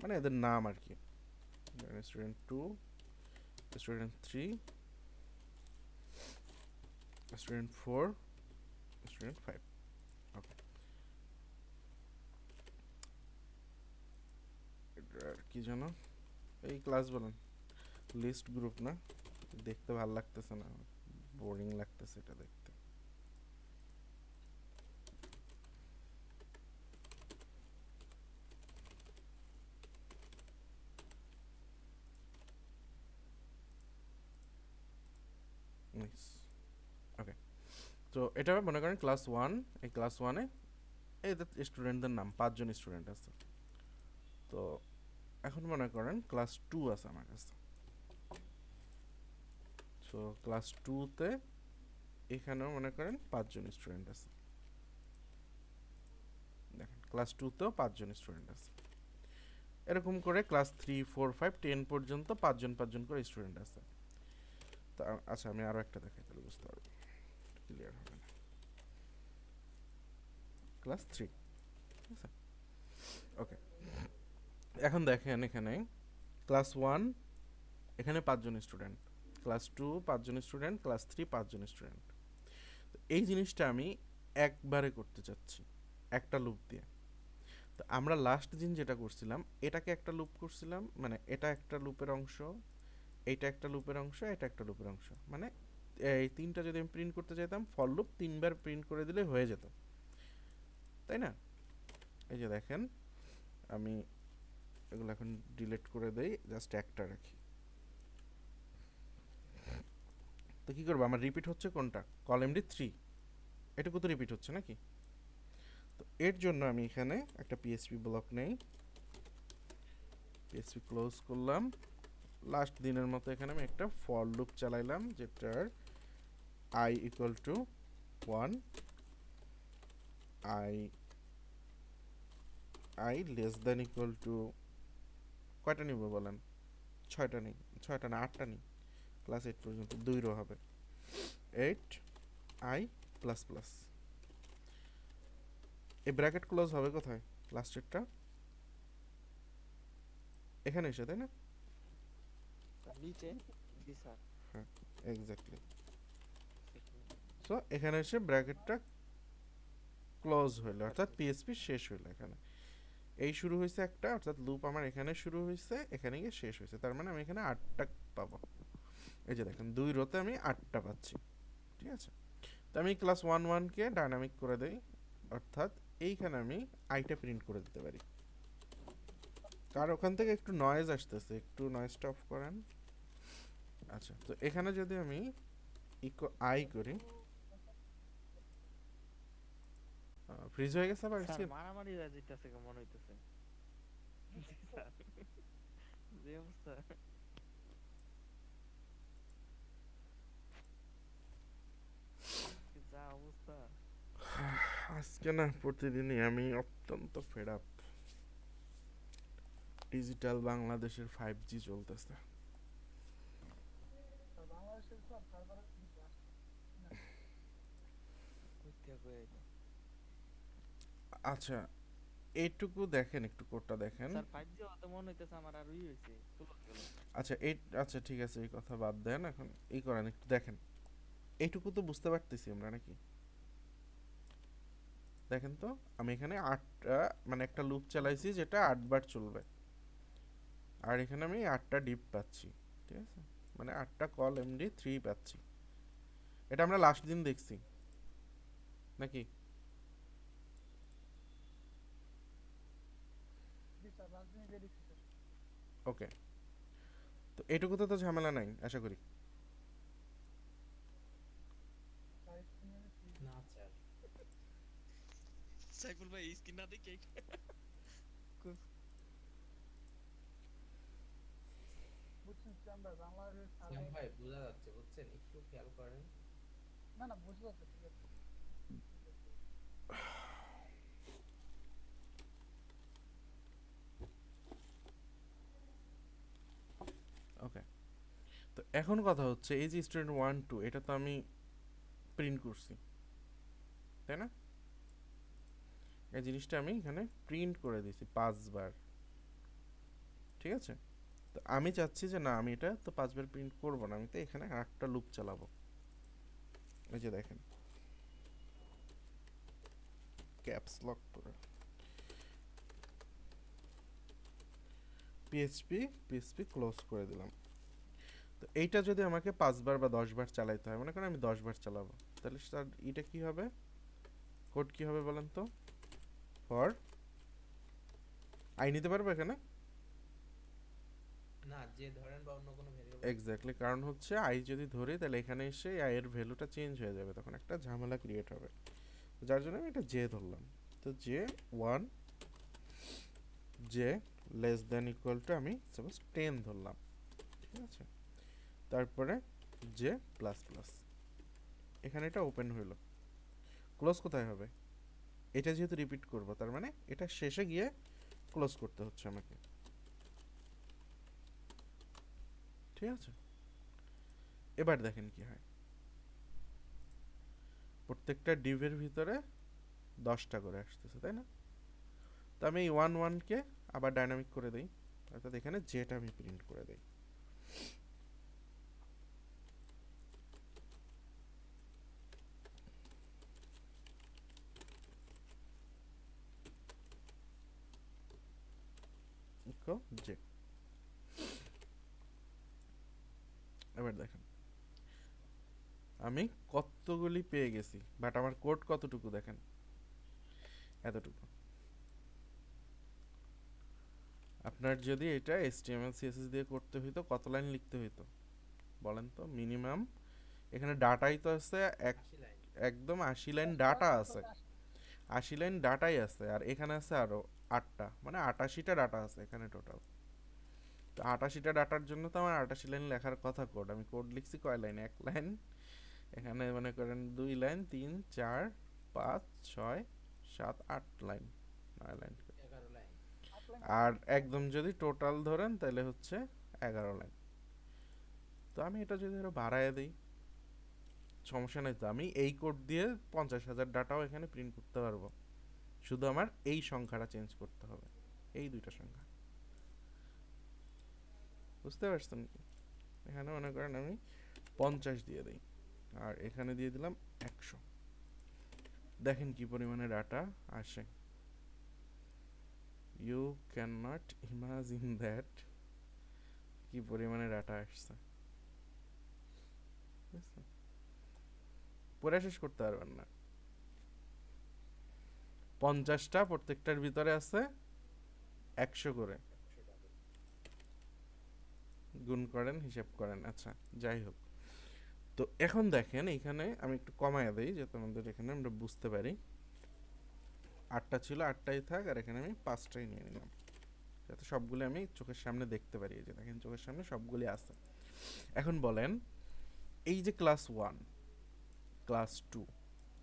মানে এদের নাম আর কি। Student 2, student 3, student 4, student 5। ওকে। আর কি জানো এই ক্লাস বলেন, লিস্ট গ্রুপ না? দেখতে ভাল লাগতেছে না, বোরিং লাগতেছে এটা দেখতে। নাইস। ওকে, তো এটা মনে করেন ক্লাস 1। এই ক্লাস 1-এ এই স্টুডেন্টদের নাম 5 জন স্টুডেন্ট আছে। তো এখন মনে করেন ক্লাস 2 আছে আমার কাছে। সো ক্লাস 2-তে এখানেও মনে করেন 5 জন স্টুডেন্ট আছে। দেখেন ক্লাস 2-তেও 5 জন স্টুডেন্ট আছে। এরকম করে ক্লাস 3, 4, 5, 10 পর্যন্ত 5 জন 5 জন করে স্টুডেন্ট আছে। তো আচ্ছা আমি আরো একটা দেখাই তাহলে বুঝতে পারবো, ক্লিয়ার হবে না। ক্লাস 3, ঠিক আছে? ওকে, এখন দেখেন এখানে ক্লাস 1 এখানে 5 জন স্টুডেন্ট, ক্লাস 2 5 জন স্টুডেন্ট, ক্লাস 3 5 জন স্টুডেন্ট। এই জিনিসটা আমি একবারে করতে চাচ্ছি একটা লুপ দিয়ে। তো আমরা লাস্ট দিন যেটা করছিলাম, এটাকে একটা লুপ করছিলাম, মানে এটা একটা লুপের অংশ, এইটা একটা লুপের অংশ, এটা একটা লুপের অংশ। মানে এই তিনটা যদি আমি প্রিন্ট করতে চাইতাম, ফর লুপ 3বার প্রিন্ট করে দিলে হয়ে যেত, তাই না? এই যে দেখেন, আমি এগুলো এখন ডিলিট করে দেই, জাস্ট একটা রাখি। তো কি করবো, আমার রিপিট হচ্ছে কোনটা? কলামডি 3, এটুকু তো রিপিট হচ্ছে নাকি? তো এর জন্য আমি এখানে একটা পিএসপি ব্লক নেই, পিএসপি ক্লোজ করলাম। লাস্ট দিনের মতো এখানে আমি একটা ফর লুপ চালাইলাম, যেটার i equal to 1, i less than equal to, কয়টা নিব বলেন? 6টা নেই, 6টা না 8টা নেই, ক্লাস 8 পর্যন্ত 2 রো হবে। 8 i প্লাস প্লাস। এই ব্র্যাকেট ক্লোজ হবে কোথায়? লাস্টেরটা এখানে এসে, তাই না? স্যার নিচে। জি স্যার। হ্যাঁ, এক্স্যাক্টলি। সেকেন্ড। সো এখানে এসে ব্র্যাকেটটা ক্লোজ হইলো, অর্থাৎ পিএসপি শেষ হইলো এখানে। এই শুরু হয়েছে একটা, অর্থাৎ লুপ আমার এখানে শুরু হয়েছে, এখানে গিয়ে শেষ হয়েছে, তার মানে আমি এখানে 8টা পাবো। এই যে দেখেন 2 রোতে আমি 8টা পাচ্ছি, ঠিক আছে? তো আমি ক্লাস 1 কে ডাইনামিক করে দেই, অর্থাৎ এইখানে আমি আইটা প্রিন্ট করে দিতে পারি। কার ওখান থেকে একটু নয়েজ আসতেছে, একটু নয়েজটা অফ করেন। আচ্ছা, তো এখানে যদি আমি ইকো আই করি, ফ্রিজ হয়ে গেছে আবার স্যার স্ক্রিন। মারামারি হয়ে যাইতেছে মনে হইতেছে। জি স্যার। যে অবস্থা। কি যা অবস্থা। আজকে না প্রতিদিনই আমি অত্যন্ত ফেড আপ। ডিজিটাল বাংলাদেশের 5G চলতেছে। আর বাংলাদেশের স্যার সার্ভারের দিকে আসছে না। কইতে কই। আচ্ছা, এইটুকু দেখেন, একটু কোডটা দেখেন। স্যার 5G হতে মনে হইতেছে আমার আর হইছে ক্লোজ গেল। আচ্ছা আচ্ছা ঠিক আছে, এই কথা বাদ দেন, এখন এই করেন একটু দেখেন। এইটুকু তো বুঝতে পারতেছি আমরা নাকি? দেখেন তো, আমি এখানে 8টা মানে একটা লুপ চালাইছি যেটা 8বার চলবে, আর এখানে আমি 8টা ডিপ পাচ্ছি, ঠিক আছে? মানে 8টা কল এমডি 3 পাচ্ছি। এটা আমরা লাস্ট দিন দেখছি নাকি? জি স্যার, রাজধানী দিয়ে দিচ্ছি স্যার। ওকে, তো এইটুকুতে তো ঝামেলা নাই আশা করি। স্যার স্ক্রিনে না স্যার। সাইফুল ভাই স্ক্রিন না দেখে বুঝছি শুনছি আমরা জানলার শ্যাম ভাই বোঝা যাচ্ছে বুঝছেন, একটু খেয়াল করেন। না না বুঝতে যাচ্ছে, ঠিক আছে। ওকে, তো এখন কথা হচ্ছে এই যে স্টুডেন্ট 1 2 এটা তো আমি প্রিন্ট করছি, তাই না? এই জিনিসটা আমি এখানে প্রিন্ট করে দিছি 5 বার, ঠিক আছে? তো আমি চাচ্ছি যে না, আমি এটা তো 5 বার প্রিন্ট করব না, আমি তো এখানে আরেকটা লুপ চালাবো। এই যে দেখেন, ক্যাপস লক করে পিএইচপি ক্লোজ করে দিলাম। তো এইটা যদি আমাকে 5 বার বা 10 বার চালাইতে হয়, মনে করেন আমি 10 বার চালাবো, তাহলে স্যার এটা কি হবে, কোড কি হবে বলেন তো? ফর আই নিতে পারবো এখানে? না, যে ধরেন বা অন্য কোনো ভেরিয়েবল। এক্স্যাক্টলি, কারণ হচ্ছে আই যদি ধরি তাহলে এখানে এসে আই এর ভ্যালুটা চেঞ্জ হয়ে যাবে, তখন একটা ঝামেলা ক্রিয়েট হবে। যার জন্য আমি এটা জে ধরলাম। তো J 1, J less than equal to আমি সাপোজ 10 ধরলাম, ঠিক আছে? তারপরে জে প্লাস প্লাস, এখানে এটা ওপেন হইলো। ক্লোজ কোথায় হবে? এটা যেহেতু রিপিট করব, তার মানে এটা শেষে গিয়ে ক্লোজ করতে হচ্ছে আমাকে, ঠিক আছে? এবার দেখেন কি হয়, প্রত্যেকটা ডিভের ভিতরে 10টা করে আসতেছে, তাই না? তো আমি এই 1 1কে আবার ডাইনামিক করে দেই, অর্থাৎ এখানে জেটা আমি প্রিন্ট করে দেই। Echo J. এবার দেখেন আমি কতগুলি পেয়ে গেছি, বাট আমার কোড কতটুকু দেখেন, এতটুকু। আপনার যদি এটা HTML CSS দিয়ে করতে হইতো কত লাইন লিখতে হইতো বলেন তো? মিনিমাম এখানে ডাটাই তো আছে লাইন। একদম 80 লাইন ডাটা আছে, 80 লাইন ডাটাই আছে, আর এখানে আছে আরো 8টা, মানে 88টা ডাটা আছে এখানে টোটাল। তো 88টা ডাটার জন্য তো আমার 88 লাইন লেখার কথা কোড, আমি কোড লিখছি কয় লাইন? 1 লাইন। এখানে মনে করেন 2 লাইন, 3 4 5 6 7 8 লাইন, 9 লাইন। 11 লাইন। আর একদম যদি টোটাল ধরেন তাহলে হচ্ছে 11 লাইন। তো আমি এটা যদি আরো বাড়ায় দিই, সমস্যা নেই তো, আমি এই কোড দিয়ে 50,000 ডাটাও এখানে প্রিন্ট করতে পারবো, শুধু আমার এই সংখ্যাটা চেঞ্জ করতে হবে, এই দুইটা সংখ্যা। বুঝতে পারছেন কি? এখানে মনে করেন আমি 50 দিয়ে দিই, আর এখানে দিয়ে দিলাম 100। দেখেন কি পরিমাণে ডাটা আসে, you cannot imagine that কি পরিমাণে ডাটা আসছে, বুঝছেন? পড়ে শেষ করতে পারবেন না। 50টা প্রত্যেকটার ভিতরে আছে 100 করে, 100 টাকা। গুণ করেন, হিসাব করেন। আচ্ছা, যাই হোক, তো এখন দেখেন এখানে আমি একটু কমায় দেই যাতে আমাদের এখানে আমরা বুঝতে পারি। 8টা ছিল, 8টাই থাক, আর এখানে আমি 5টাই নিয়ে নিলাম যাতে সবগুলো আমি চোখের সামনে দেখতে পারি। এই যে দেখেন চোখের সামনে সবগুলি আছে। এখন বলেন এই যে ক্লাস 1, ক্লাস 2,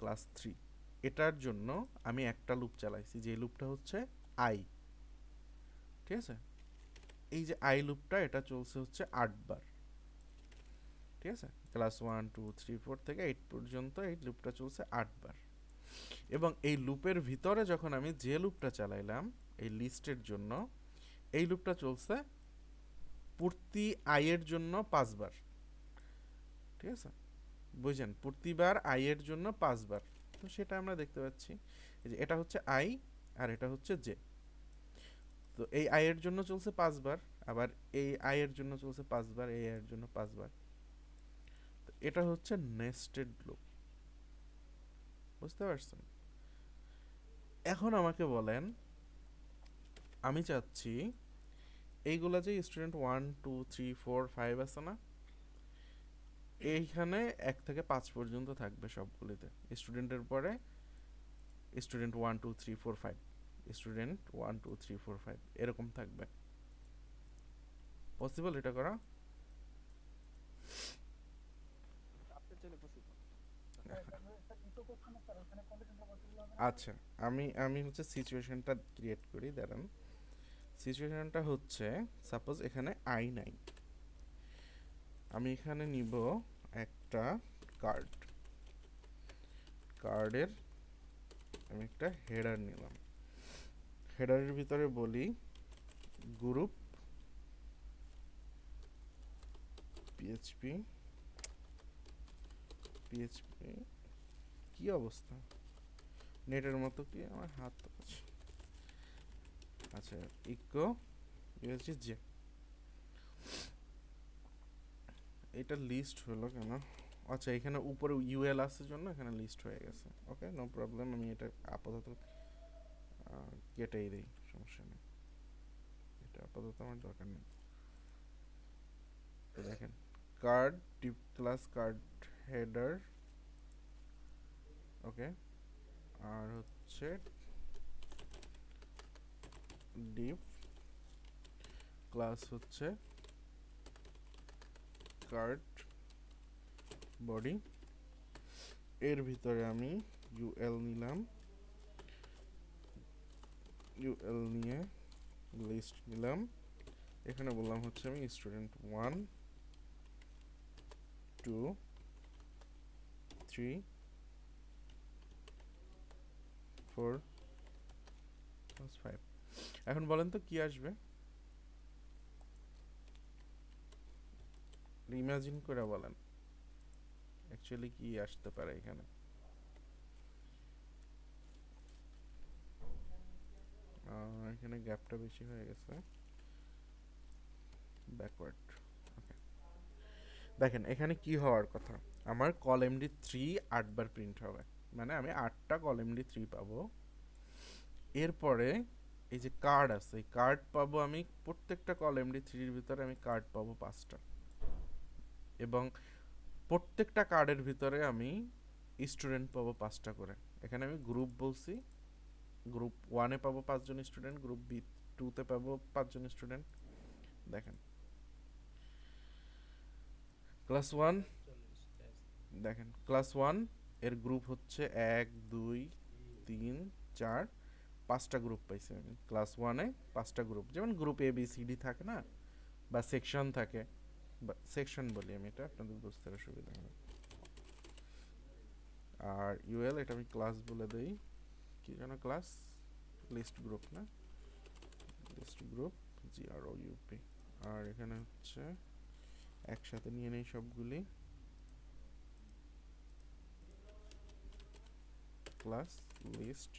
ক্লাস 3, এটার জন্য আমি একটা লুপ চালাইছি, যে লুপটা হচ্ছে আই, ঠিক আছে? এই যে আই লুপটা এটা চলছে হচ্ছে 8 বার, ঠিক আছে? ক্লাস 1 2 3 4 থেকে 8 পর্যন্ত এই লুপটা চলছে 8 বার। এবং এই লুপের ভিতরে যখন আমি যে লুপটা চালাইলাম এই লিস্টের জন্য, এই লুপটা চলছে প্রতি আই এর জন্য 5 বার, ঠিক আছে? বুঝছেন? প্রতিবার আই এর জন্য 5 বার। তো সেটা আমরা দেখতে পাচ্ছি, এই যে এটা হচ্ছে আই আর এটা হচ্ছে জে। তো এই আই এর জন্য চলছে 5 বার, আবার এই আই এর জন্য চলছে 5 বার, এই আই এর জন্য 5 বার। তো এটা হচ্ছে নেস্টেড লুপ, বুঝতে পারছেন? এখন আমাকে বলেন, আমি চাচ্ছি এইগুলা যে স্টুডেন্ট 1 2 3 4 5 আছে না, এইখানে 1 থেকে 5 পর্যন্ত থাকবে সবগুলিতে। স্টুডেন্টের পরে স্টুডেন্ট 1 2 3 4 5, স্টুডেন্ট 1 2 3 4 5 এরকম থাকবে। পসিবল এটা করা? স্যার ইকো করছে না স্যার, ওখানে কন্ডিশনটা পসিবল হবে না? আচ্ছা, আমি আমি হচ্ছে সিচুয়েশনটা ক্রিয়েট করি, দাঁড়ান। সিচুয়েশনটা হচ্ছে সাপোজ এখানে আই নাই, আমি এখানে নিব একটা কার্ড, কার্ডের আমি একটা হেডার নিলাম, হেডারের ভিতরে বলি গ্রুপ পিএইচপি, পিএইচপি কি অবস্থা, নেটের মতো কি আমার হাত আছে, আচ্ছা ইকো ইউএসজি জে, এটা লিস্ট হলো কেন, আচ্ছা এখানে উপরে ইউএল আছে জন্য এখানে লিস্ট হয়ে গেছে, ওকে নো প্রবলেম, আমি এটা আপাতত কেটেই দিই, সমস্যা নেই, এটা আপাতত আমার দরকার নেই। তো দেখেন card div class card header, okay, আর হচ্ছে ডিপ ক্লাস হচ্ছে কার্ড বডি, এর ভিতরে আমি ইউএল নিলাম, ইউএল নিয়ে লিস্ট নিলাম, এখানে বললাম হচ্ছে আমি স্টুডেন্ট 1 2 3 4 5। এখন বলেন তো কি আসবে, ইমাজিন করে বলেন অ্যাকচুয়ালি কি আসতে পারে এখানে। এখানে গ্যাপটা বেশি হয়ে গেছে, ব্যাকওয়ার্ড, ওকে। দেখেন এখানে কি হওয়ার কথা, আমার কল এমডি 3 8বার প্রিন্ট হবে, মানে আমি 8টা কল এমডি 3 পাবো। এরপরে এই যে কার্ড আছে, এই কার্ড পাবো আমি প্রত্যেকটা কল এমডি 3-এর ভিতরে আমি কার্ড পাবো 5টা, এবং প্রত্যেকটা কার্ডের ভিতরে আমি স্টুডেন্ট পাবো 5টা করে। এখানে আমি গ্রুপ বলছি, গ্রুপ 1-এ পাবো 5 জন স্টুডেন্ট, গ্রুপ বি 2-তে পাবো 5 জন স্টুডেন্ট। দেখেন ক্লাস 1, 40 দেখেন ক্লাস 1 এর গ্রুপ হচ্ছে 1 2 3 4 5টা গ্রুপ পাইছি আমি ক্লাস 1-এ, 5টা গ্রুপ, যেমন group A B C D থাকে না, বা সেকশন থাকে, বা সেকশন বলি আমি, এটা আপনাদের বুঝতে সুবিধা হবে। আর ইউএল এটা আমি ক্লাস বলে দেই, কি যেন ক্লাস, লিস্ট গ্রুপ না, লিস্ট গ্রুপ জিআরওইউপি। আর এখানে হচ্ছে একসাথে নিয়ে নেই সবগুলি, ক্লাস লিস্ট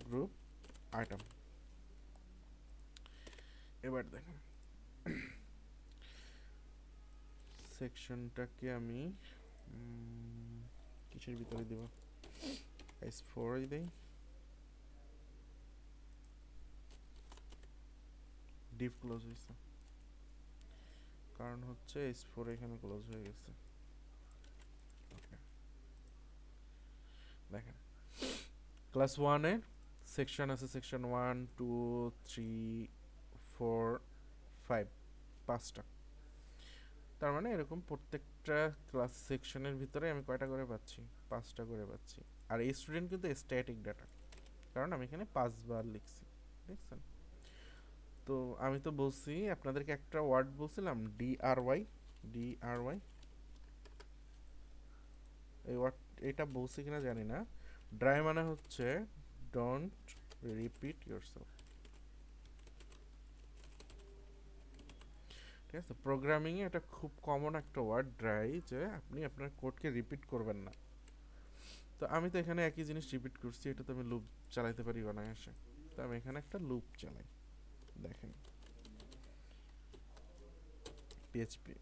গ্রুপ আইটেম। এবার দেখেন সেকশনটাকে আমি কিসের ভিতরে দেব, S4 দেই, ডিপ ক্লোজ হয়েছে কারণ হচ্ছে S4 এখানে ক্লোজ হয়ে গেছে, ওকে। দেখেন ক্লাস 1-এ সেকশন আছে, সেকশন 1 2 3 4 5, 5টা, তার মানে এরকম প্রত্যেকটা ক্লাস সেকশনের ভিতরে আমি কয়টা করে পাচ্ছি, 5টা করে পাচ্ছি। আর এই স্টুডেন্ট কিন্তু স্ট্যাটিক ডাটা, কারণ আমি এখানে 5বার লিখছি, দেখছেন। তো আমি তো বলছি আপনাদেরকে একটা ওয়ার্ড বলছিলাম ডিআরওয়াই, ডিআরওয়াই এই ওয়ার্ড, এটা বলছি কিনা জানি না। ড্রাই মানে হচ্ছে ডোন্ট রিপিট ইয়োরসেলফ, ঠিক আছে। প্রোগ্রামিংয়ে এটা খুব কমন একটা ওয়ার্ড ড্রাই, যে আপনি আপনার কোডকে রিপিট করবেন না। তো আমি তো এখানে একই জিনিস রিপিট করছি, এটা তো আমি লুপ চালাইতে পারি অনায়াসে, তো আমি এখানে একটা লুপ চালাই। দেখেন পিএইচপি,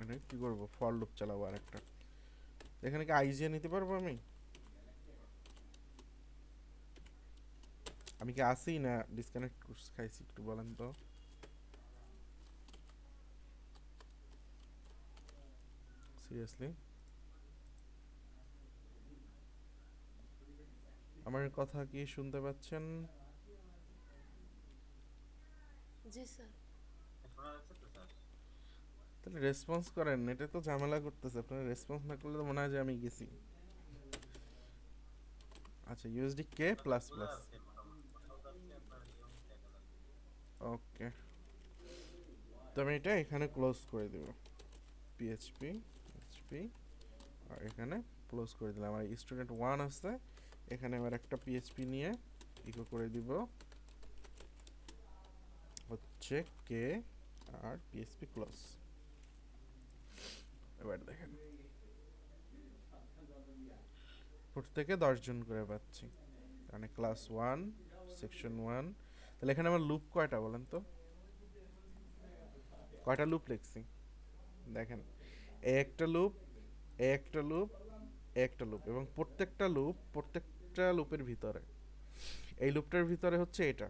এটা কি করবো, ফর লুপ চালাবো আর একটা। এখানে কি আইজিয়া নিতে পারবো আমি, আমি কি আসি না ডিসকানেক্ট খাইছি একটু বলেন তো। সিরিয়াসলি আমার কথা কি শুনতে পাচ্ছেন? জি স্যার। তাহলে রেসপন্স করেন, এটা তো ঝামেলা করতেছে। আপনারা রেসপন্স না করলে তো মনে হয় যে আমি গেছি। আচ্ছা, ইউএসডি কে প্লাস প্লাস, ওকে। তো আমি এটা এখানে ক্লোজ করে দেব, পিএইচপি পিএইচপি, আর এখানে ক্লোজ করে দিলাম। আমার স্টুডেন্ট 1 আছে, এখানে আবার একটা পিএইচপি নিয়ে ইকো করে দিব হচ্ছে কে, আর পিএইচপি ক্লোজ। এবার দেখেন প্রত্যেকে 10 জন করে পাচ্ছি, মানে ক্লাস 1 সেকশন 1। তাহলে এখানে আমার লুপ কয়টা বলেন তো, কয়টা লুপ লিখছি? দেখেন, এ একটা লুপ, এ একটা লুপ, এ একটা লুপ, এবং প্রত্যেকটা লুপের ভিতরে, এই লুপটার ভিতরে হচ্ছে এটা,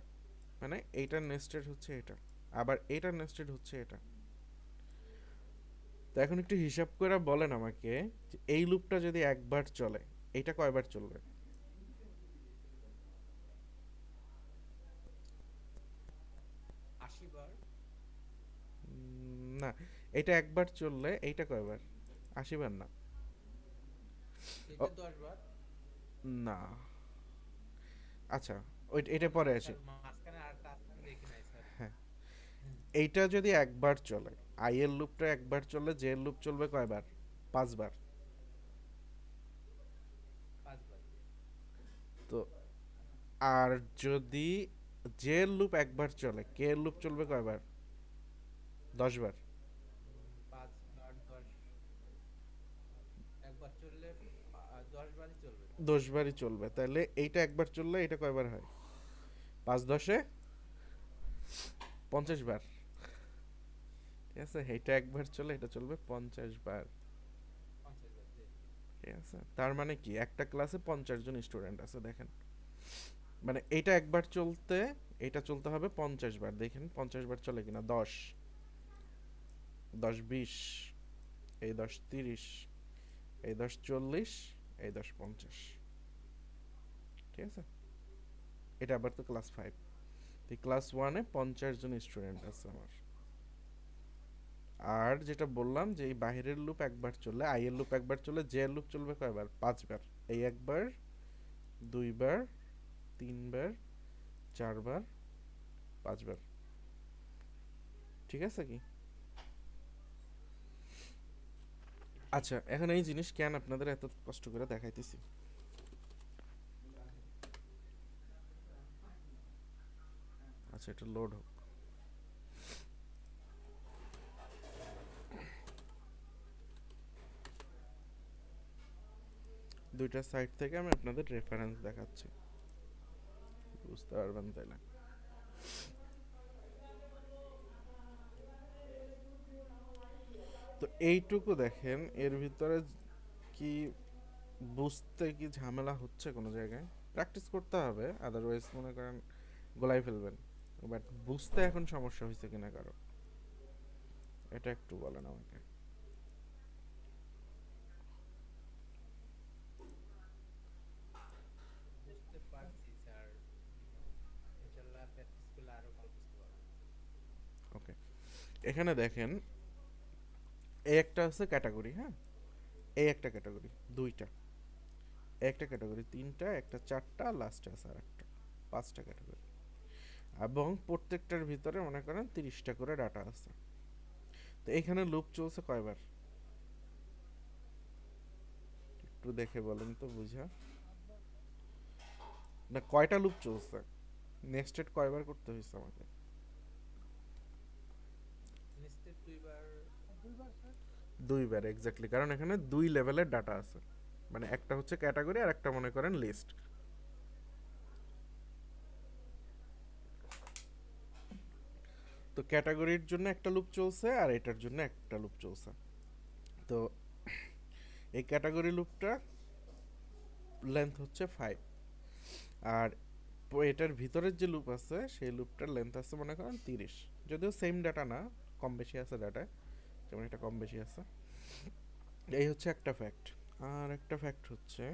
মানে এইটার নেস্টেড হচ্ছে এটা, আবার এইটার নেস্টেড হচ্ছে এটা। তো এখন একটু হিসাব করে বলেন আমাকে যে এই লুপটা যদি একবার চলে, এইটা কয়বার চলবে? 80 বার। না, এটা একবার চললে এইটা কয়বার? 80 বার না। ও, এটা 10 বার। না, আচ্ছা, ওই এটা পরে আসি। স্যার মাঝখানে আরেকটা আছে আমি দেখি নাই স্যার। হ্যাঁ, এইটা যদি একবার চলে, আই এর লুপটা একবার চললে জে এর লুপ চলবে কয়বার? 5 বার। 5 বার। তো আর যদি জে এর লুপ একবার চলে, কে এর লুপ চলবে কয়বার? 10 বার। 5 বার 10। একবার চললে 10 বারই চলবে। 10 বারই চলবে, তাহলে এইটা একবার চললে এটা কয়বার হয়? 5 10-এ 50 বার। ঠিক আছে, এইটা একবার চলে, এটা চলবে 50 বার। 50 বার জি। ঠিক আছে, তার মানে কি একটা ক্লাসে 50 জন স্টুডেন্ট আছে, দেখেন। মানে এইটা একবার চলতে, এটা চলতে হবে 50 বার। দেখেন 50 বার চলে কিনা। 10 10 20, এই 10 30, এই 10 40, এই 10 50। ঠিক আছে, এটা আবার তো ক্লাস 5। ক্লাস 1-এ 50 জন স্টুডেন্ট আছে আমার। আর যেটা বললাম যে এই বাহিরের লুপ একবার চললে, আই এর লুপ একবার চললে, জে এর লুপ চলবে কয়বার? 5 বার। এই একবার, 2 বার, 3 বার, 4 বার, 5 বার। ঠিক আছে কি? আচ্ছা, এখন এই জিনিস কেন আপনাদের এত কষ্ট করে দেখাইতেছি? আচ্ছা, এটা লোড হোক। দুইটা সাইট থেকে আমি আপনাদের রেফারেন্স দেখাচ্ছি, বুঝতে পারবেন তাইলে। তো এইটুকু দেখেন, এর ভিতরে কি বুঝতে কি ঝামেলা হচ্ছে কোনো জায়গায়? প্র্যাকটিস করতে হবে, আদারওয়াইজ মনে করেন গোলাই ফেলবেন। বাট বুঝতে এখন সমস্যা হয়েছে কিনা কারো, এটা একটু বলেন আমাকে। বুঝতে পারছি স্যার। ইনশাআল্লাহ প্র্যাকটিস করলে আরো ভালো বুঝতে পারবো। ওকে, এখানে দেখেন, এই একটা হচ্ছে ক্যাটাগরি, হ্যাঁ, এই একটা ক্যাটাগরি, দুইটা, একটা ক্যাটাগরি, তিনটা, একটা 4টা, লাস্টে আছে আর একটা, 5টা ক্যাটাগরি। এবং প্রত্যেকটার ভিতরে মনে করেন 30টা করে ডাটা আছে। তো এখানে লুপ চলছে কয়বার? একটু দেখে বলেন তো বুঝা। না, কয়টা লুপ চলছে? নেক্সটেড কয়বার করতে হয়েছে আমাকে? নিশ্চিত 2 বার। 2 বার স্যার। 2 বার এক্স্যাক্টলি, কারণ এখানে 2 লেভেলের ডাটা আছে। মানে একটা হচ্ছে ক্যাটাগরি আর একটা মনে করেন লিস্ট। তো ক্যাটাগরির জন্য একটা লুপ চলছে আর এটার জন্য একটা লুপ চলছে। তো এই ক্যাটাগরি লুপটা লেন্থ হচ্ছে 5, আর এটার ভিতরের যে লুপ আছে সেই লুপটার লেন্থ আছে মনে করেন 30। যদিও সেম ডাটা না, কম বেশি আছে ডাটা, যেমন এটা কম বেশি আছে। এই হচ্ছে একটা ফ্যাক্ট। আর একটা ফ্যাক্ট হচ্ছে,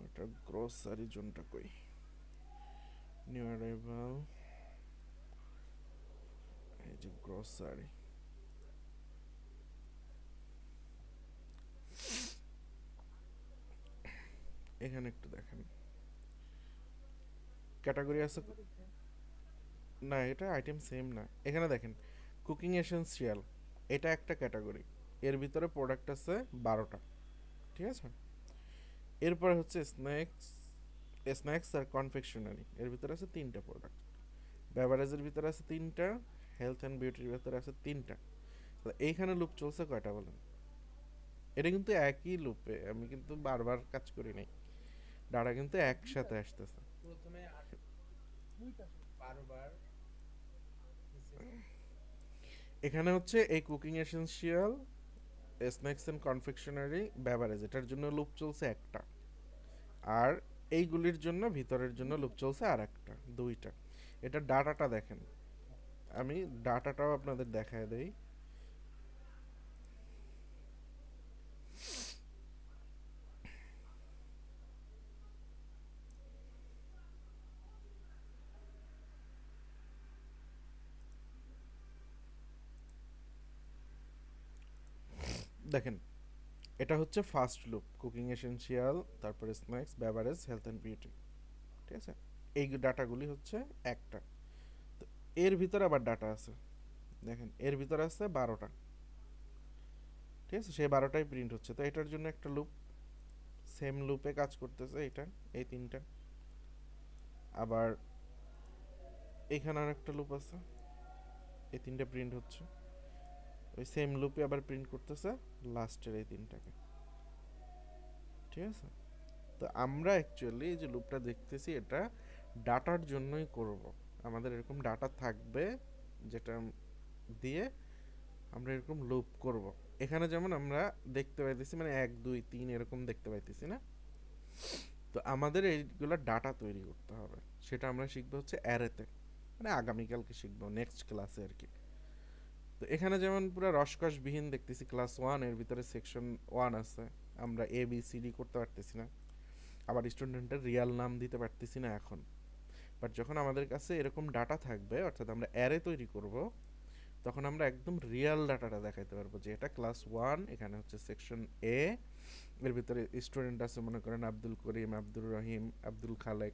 এটা গ্রোসারি জোনটা কই, নিউ অ্যারাইভাল, এই যে গ্রোসারি, এখানে একটু দেখেন ক্যাটাগরি আছে, না এটা আইটেম সেম না। এখানে দেখেন কুকিং এসেনশিয়াল, এটা একটা ক্যাটাগরি, এর ভিতরে প্রোডাক্ট আছে 12টা, ঠিক আছে। এরপরে হচ্ছে স্ন্যাক্স, স্ন্যাক্স আর কনফেকশনারি, এর ভিতরে আছে 3টা প্রোডাক্ট। বেভারেজের ভিতরে আছে 3টা, হেলথ অ্যান্ড বিউটির ভিতরে আছে 3টা। তো এইখানে লুপ চলছে কয়টা বলেন? এটা কিন্তু একই লুপে, আমি কিন্তু বারবার কাজ করি নাই, ডাটা কিন্তু একসাথে আসতেছে। প্রথমে দুইটা শুধু। 12 বার নিচে এখানে হচ্ছে এই cooking essential, snacks and confectionery, beverage, এটার জন্য লুপ চলছে একটা, আর এইগুলির জন্য ভিতরের জন্য লুপ চলছে আর একটা, দুইটা। এটা ডাটাটা দেখেন, আমি ডাটাটাও আপনাদের দেখায় দেই। দেখেন এটা হচ্ছে ফার্স্ট লুপ, কুকিং এসেনশিয়াল, তারপরে snacks, beverage, health and beauty, ঠিক আছে। এই ডাটাগুলি হচ্ছে একটা। তো এর ভিতরে আবার ডাটা আছে, দেখেন এর ভিতরে আছে 12টা, ঠিক আছে, সেই 12টাই প্রিন্ট হচ্ছে। তো এটার জন্য একটা লুপ, সেম লুপে কাজ করতেছে এটা, এই 3টা। আবার এখানে আর একটা লুপ আছে, এই 3টে প্রিন্ট হচ্ছে, ওই সেম লুপে আবার প্রিন্ট করতেছে লাস্টের এই 3টাকে, ঠিক আছে। তো আমরা অ্যাকচুয়ালি এই যে লুপটা দেখতেছি এটা ডাটার জন্যই করব, আমাদের এরকম ডাটা থাকবে যেটা দিয়ে আমরা এরকম লুপ করব। এখানে যেমন আমরা দেখতে পাইতেছি মানে 1 2 3 এরকম দেখতে পাইতেছি না, তো আমাদের এইগুলা ডাটা তৈরি করতে হবে, সেটা আমরা শিখবো হচ্ছে অ্যারেতে, মানে আগামীকালকে শিখবো নেক্সট ক্লাসে আর কি। তো এখানে যেমন পুরো রসকসবিহীন দেখতেছি ক্লাস 1 এর ভিতরে সেকশন 1 আছে, আমরা এ বি সি ডি করতে পারতেছি না, আবার স্টুডেন্টের রিয়াল নাম দিতে পারতেছি না এখন। বাট যখন আমাদের কাছে এরকম ডাটা থাকবে, অর্থাৎ আমরা অ্যারে তৈরি করব, তখন আমরা একদম রিয়াল ডাটাটা দেখাইতে পারবো যে এটা ক্লাস 1, এখানে হচ্ছে সেকশন এ, এর ভিতরে স্টুডেন্ট আছে মনে করেন আব্দুল করিম, আব্দুর রহিম, আব্দুল খালেক,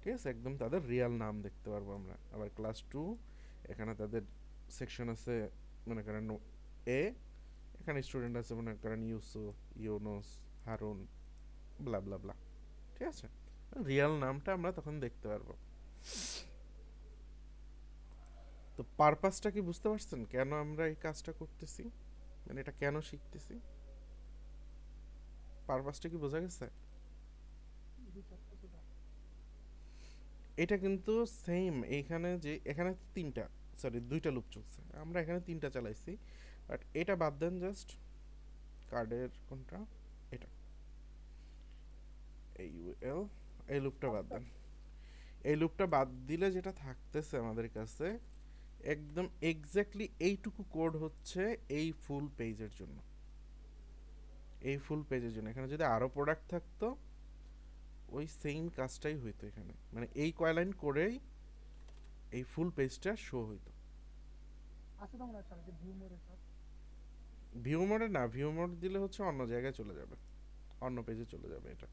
ঠিক আছে, একদম তাদের রিয়াল নাম দেখতে পারবো আমরা। আবার ক্লাস 2, এখানে তাদের সেকশন আছে মনে করেন এ, এখানে স্টুডেন্ট আছে মনে করেন ইউসুফ, ইউনুস, হারুন, ব্লা ব্লা ব্লা, ঠিক আছে। রিয়াল নামটা আমরা তখন দেখতে পারবো। তো পারপাসটা কি বুঝতে পারছেন কেন আমরা এই কাজটা করতেছি, মানে এটা কেন শিখতেছি? পারপাসটা কি বোঝা গেছে? এটা কিন্তু সেম, এইখানে যে এখানে 3টা, সরি 2টা লুপ চলছে, আমরা এখানে 3টা চালাইছি, বাট এটা বাদ দেন, জাস্ট কার্ডের কোনটা, এটা এই ইউএল, এই লুপটা বাদ দেন। এই লুপটা বাদ দিলে যেটা থাকতেছে আমাদের কাছে একদম এক্স্যাক্টলি এইটুকু কোড হচ্ছে এই ফুল পেজের জন্য, এই ফুল পেজের জন্য। এখানে যদি আরো প্রোডাক্ট থাকতো ওই সেম কাজটাই হইতো এখানে, মানে এই কয় লাইন করেই এই ফুল পেজটা শো হইতো। আছে তো মনে হচ্ছে যে ভিউ মোড এসব। ভিউ মোডে না, ভিউ মোড দিলে হচ্ছে অন্য জায়গায় চলে যাবে, অন্য পেজে চলে যাবে, এটা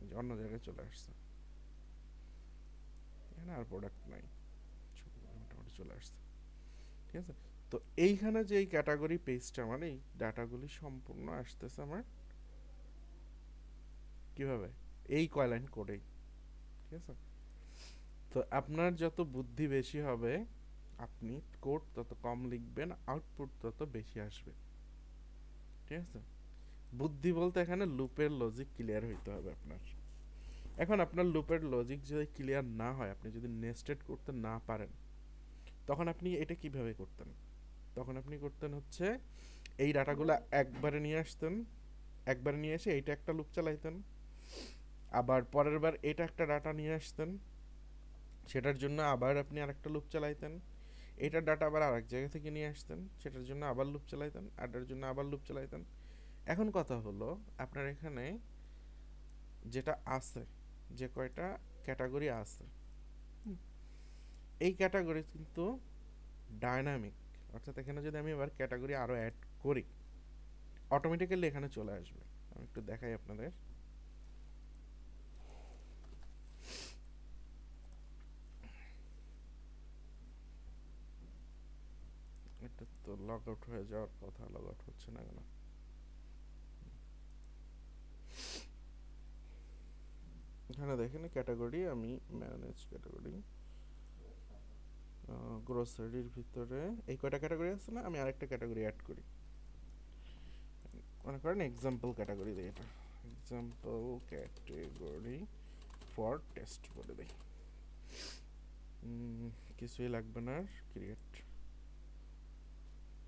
এই যে অন্য জায়গায় চলে আসছে, এখানে আর প্রোডাক্ট নাই, ছবিগুলো মোটামুটি চলে আসছে, ঠিক আছে। তো এইখানে যে এই ক্যাটাগরি পেজটা, মানে এই ডাটাগুলি সম্পূর্ণ আসতেছে আমার কিভাবে, এই কয় লাইন কোডেই, ঠিক আছে। তো আপনার যত বুদ্ধি বেশি হবে আপনি কোড তত কম লিখবেন, আউটপুট তত বেশি আসবে, ঠিক আছে। বুদ্ধি বলতে এখানে লুপের লজিক ক্লিয়ার হইতে হবে আপনার। এখন আপনার লুপের লজিক যদি ক্লিয়ার না হয়, আপনি যদি নেস্টেড করতে না পারেন, তখন আপনি এটা কিভাবে করতেন? তখন আপনি করতেন হচ্ছে এই ডাটাগুলো একবারে নিয়ে আসতেন, একবারে নিয়ে এসে এইটা একটা লুপ চালাইতেন, আবার পরের বার এটা একটা ডাটা নিয়ে আসতেন, সেটার জন্য আবার আপনি আরেকটা লুপ চালাইতেন, এটার ডাটা আবার আরেক জায়গা থেকে নিয়ে আসতেন, সেটার জন্য আবার লুপ চালাইতেন, এটার জন্য আবার লুপ চালাইতেন। এখন কথা হলো আপনার এখানে যেটা আছে, যে কয়টা ক্যাটাগরি আছে, এই ক্যাটাগরি কিন্তু ডায়নামিক, অর্থাৎ এখানে যদি আমি এবার ক্যাটাগরি আরও অ্যাড করি, অটোমেটিক্যালি এখানে চলে আসবে। আমি একটু দেখাই আপনাদের। এটা তো লগ আউট হয়ে যাওয়ার কথা, লগ আউট হচ্ছে না কেন? এখানে দেখেন ক্যাটাগরি, আমি ম্যানেজ ক্যাটাগরি, গ্রোসারির ভিতরে এই কয়টা ক্যাটাগরি আছে না, আমি আরেকটা ক্যাটাগরি অ্যাড করি। মনে করেন এক্সাম্পল ক্যাটাগরি দিই, এটা এক্সাম্পল ক্যাটাগরি ফর টেস্ট বলে দিই। কিছুই লাগবে না, ক্রিয়েট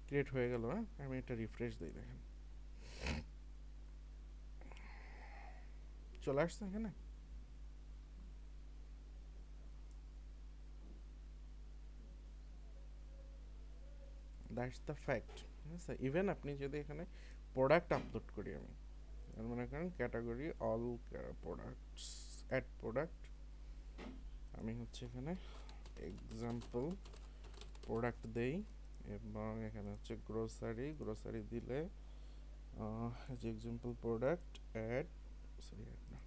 ক্রিয়েট হয়ে গেল। হ্যাঁ, আমি এটা রিফ্রেশ দিই, দেখেন চলে আসছে এখানে। That's the fact. ঠিক আছে, ইভেন আপনি যদি এখানে প্রোডাক্ট আপলোড করি, আমি মনে করেন category all products, add product, আমি হচ্ছে এখানে এক্সাম্পল প্রোডাক্ট দেই, এবং এখানে হচ্ছে গ্রোসারি, গ্রোসারি দিলে যে example product add, sorry add না,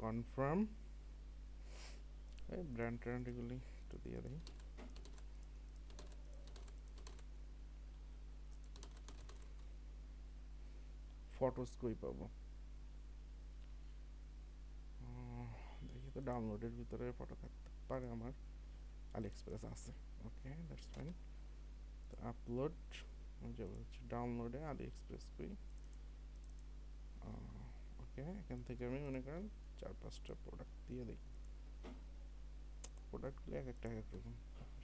কনফার্ম, এই ব্র্যান্ড ট্র্যান্ড এগুলি একটু দিয়ে দিই। ফটোস কই পাবো? দেখি তো, ডাউনলোডের ভিতরে ফটো থাকতে পারে আমার, আলি এক্সপ্রেস আছে, ওকে দ্যাটস ফাইন। তো আপলোড যাবো হচ্ছে ডাউনলোডে, আলি এক্সপ্রেস কই, ওকে এখান থেকে আমি মনে করেন 4-5টা প্রোডাক্ট দিয়ে দিই। প্রোডাক্টগুলো এক একটা এক রকম,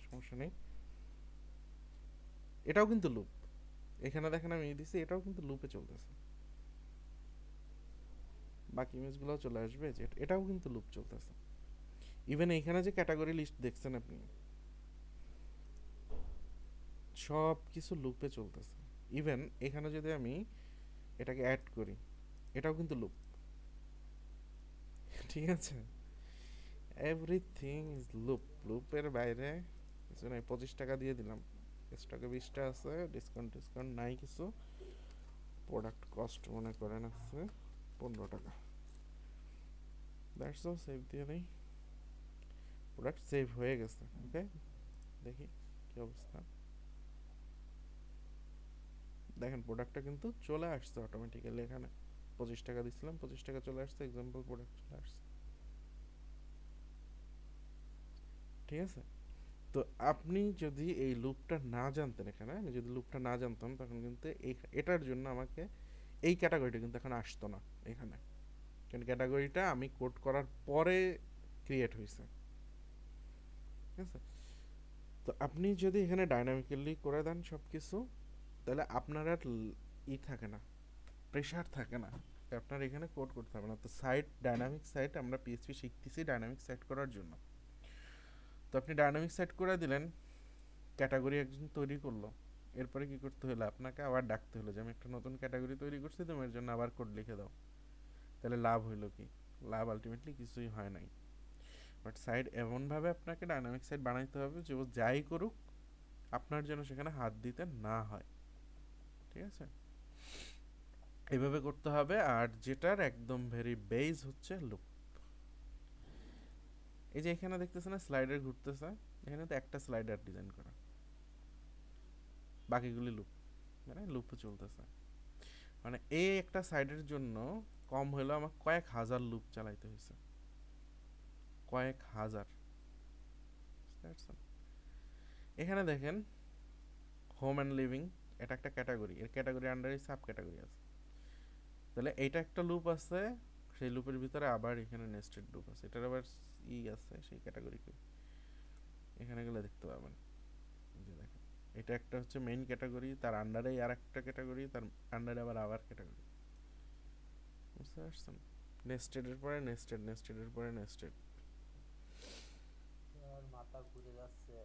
সমস্যা নেই। এটাও কিন্তু লুপ, এখানে দেখেন আমি দিছি, এটাও কিন্তু লুপে চলতেছে। বাকি ইমেজগুলোও চলে আসবে, যে এটাও কিন্তু লুপ চলতেছে। ইভেন এইখানে যে ক্যাটাগরি লিস্ট দেখছেন আপনি, সব কিছু লুপে চলতেছে। ইভেন এখানে যদি আমি এটাকে অ্যাড করি, এটাও কিন্তু লুপ। ঠিক আছে, এভরিথিং ইজ লুপ, লুপের বাইরে কিছু নাই। 25 টাকা দিয়ে দিলাম, স্টকে 20টা আছে, ডিসকাউন্ট ডিসকাউন্ট নাই কিছু। প্রোডাক্ট কস্ট মনে করেন আছে 15 টাকা, দ্যাটস অল। সেভ দিয়ে দিই, প্রোডাক্ট সেভ হয়ে গেছে। ওকে, দেখি কি অবস্থা। দেখেন প্রোডাক্টটা কিন্তু চলে আসছে অটোমেটিক্যালি, এখানে 25 টাকা দিছিলাম, 25 টাকা চলে আসছে, এক্সাম্পল প্রোডাক্ট চলে আসছে। ঠিক আছে, তো আপনি যদি এই লুপটা না জানতেন, এখানে আমি যদি লুপটা না জানতাম, তখন কিন্তু এটার জন্য আমাকে এই ক্যাটাগরিটা কিন্তু এখন আসতো না এখানে, কারণ ক্যাটাগরিটা আমি কোড করার পরে ক্রিয়েট হয়েছে। ঠিক আছে, তো আপনি যদি এখানে ডাইনামিক্যালি করে দেন সব কিছু, তাহলে আপনার আর থাকে না, প্রেশার থাকে না, আপনার এখানে কোড করতে হবে না। তো সাইট, ডাইনামিক সাইট, আমরা পিএইচপি শিখতেছি ডাইনামিক সাইট করার জন্য। তো আপনি ডাইনামিক সাইট করে দিলেন, ক্যাটাগরি একজন তৈরি করলো, এরপরে কি করতে হলো, আপনাকে আবার ডাকতে হলো যে আমি একটা নতুন ক্যাটাগরি তৈরি করছি, তুমি এর জন্য আবার কোড লিখে দাও। তাহলে লাভ হইলো কি? লাভ আলটিমেটলি কিছুই হয় নাই। বাট সাইট এমনভাবে আপনাকে ডাইনামিক সাইট বানাইতে হবে যে ও যাই করুক আপনার যেন সেখানে হাত দিতে না হয়। ঠিক আছে, এভাবে করতে হবে। আর যেটার একদম ভেরি বেস হচ্ছে লুপ। এই যে এখানে দেখতেছেন না স্লাইডার ঘুরতেছে, এখানে তো একটা স্লাইডার ডিজাইন করা, বাকিগুলি লুপ, মানে লুপে চলতেছে। মানে এই একটা সাইডের জন্য কম হলেও আমার কয়েক হাজার লুপ চালাইতে হয়েছে, কয়েক হাজার। এখানে দেখেন হোম অ্যান্ড লিভিং, এটা একটা ক্যাটাগরি, এর ক্যাটাগরি আন্ডারে সাব ক্যাটাগরি আছে। তাহলে এইটা একটা লুপ আছে, সেই লুপের ভিতরে আবার এখানে নেস্টেড লুপ আছে, এটার আবার আছে সেই ক্যাটাগরিকে এখানে গেলে দেখতে পাবেন। যে দেখেন এটা একটা হচ্ছে মেইন ক্যাটাগরি, তার আন্ডারে আর একটা ক্যাটাগরি, তার আন্ডারে আবার ক্যাটাগরি। বুঝতে পারছেন? নেস্টেডের পরে নেস্টেড, নেস্টেডের পরে নেস্টেড। আর মাথা ঘুরে যাচ্ছে।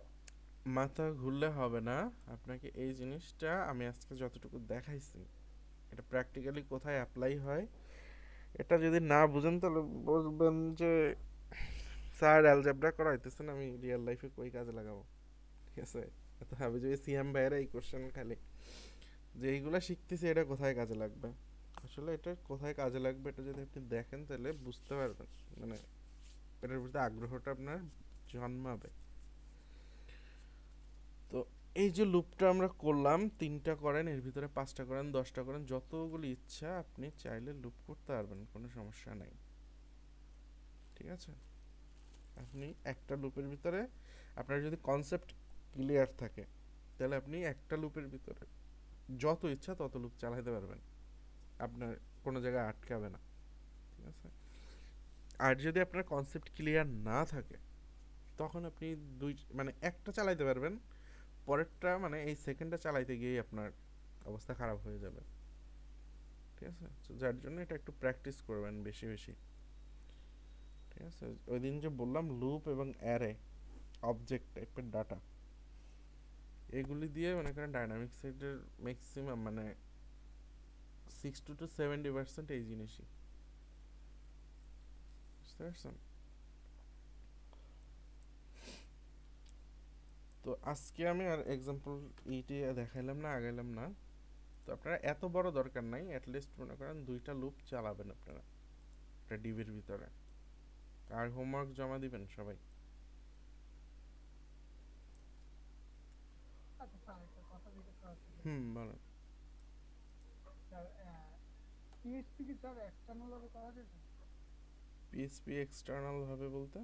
মাথা ঘুরলে হবে না, আপনাকে এই জিনিসটা আমি আজকে যতটুকু দেখাইছি এটা প্র্যাকটিক্যালি কোথায় অ্যাপ্লাই হয় এটা যদি না বুঝেন তাহলে বলবেন যে স্যার অ্যালজেব্রা করা হইতেছেন, আমি রিয়েল লাইফে কই কাজে লাগাবো। ঠিক আছে, তো আমি যদি সিএম ভাইয়ের এই কোশ্চেন খালি যে এইগুলা শিখতেছি এটা কোথায় কাজে লাগবে, আসলে এটা কোথায় কাজে লাগবে এটা যদি আপনি দেখেন তাহলে বুঝতে পারবেন, মানে এটার প্রতি আগ্রহটা আপনার জন্মাবে। তো এই যে লুপটা আমরা করলাম, 3টা করেন, এর ভিতরে 5টা করেন, 10টা করেন, যতগুলি ইচ্ছা আপনি চাইলে লুপ করতে পারবেন, কোনো সমস্যা নাই। ঠিক আছে, আপনি একটা লুপের ভিতরে আপনার যদি কনসেপ্ট ক্লিয়ার থাকে তাহলে আপনি একটা লুপের ভিতরে যত ইচ্ছা তত লুপ চালাতে পারবেন, আপনার কোনো জায়গায় আটকাবে না। ঠিক আছে, আর যদি আপনার কনসেপ্ট ক্লিয়ার না থাকে তখন আপনি মানে একটা চালাইতে পারবেন, পরেরটা মানে এই সেকেন্ডটা চালাইতে গিয়েই আপনার অবস্থা খারাপ হয়ে যাবে। ঠিক আছে, তো যার জন্য এটা একটু প্র্যাকটিস করবেন বেশি বেশি। ঠিক আছে, ওই দিন যে বললাম লুপ এবং অ্যারে, অবজেক্ট টাইপের ডাটা, এগুলি দিয়ে মনে করেন ডাইনামিক সেটের ম্যাক্সিমাম মানে 60 to 70% এই জিনিসই, বুঝতে পারছেন? তো আজকে আমি আর এক্সাম্পল এইটি দেখাইলাম না, আগাইলাম না। তো আপনারা এত বড় দরকার নাই, অ্যাটলিস্ট মনে করেন 2টা লুপ চালাবেন আপনারা একটা ডিবির ভিতরে। আর হোমওয়ার্ক জমা দিবেন সবাই। আচ্ছা স্যার, একটা কথা জিজ্ঞেস করা ছিল। বলেন। স্যার পিএইচপি কি স্যার এক্সটার্নাল ভাবে করা যাবে? পিএসপি এক্সটার্নাল ভাবে বলতে?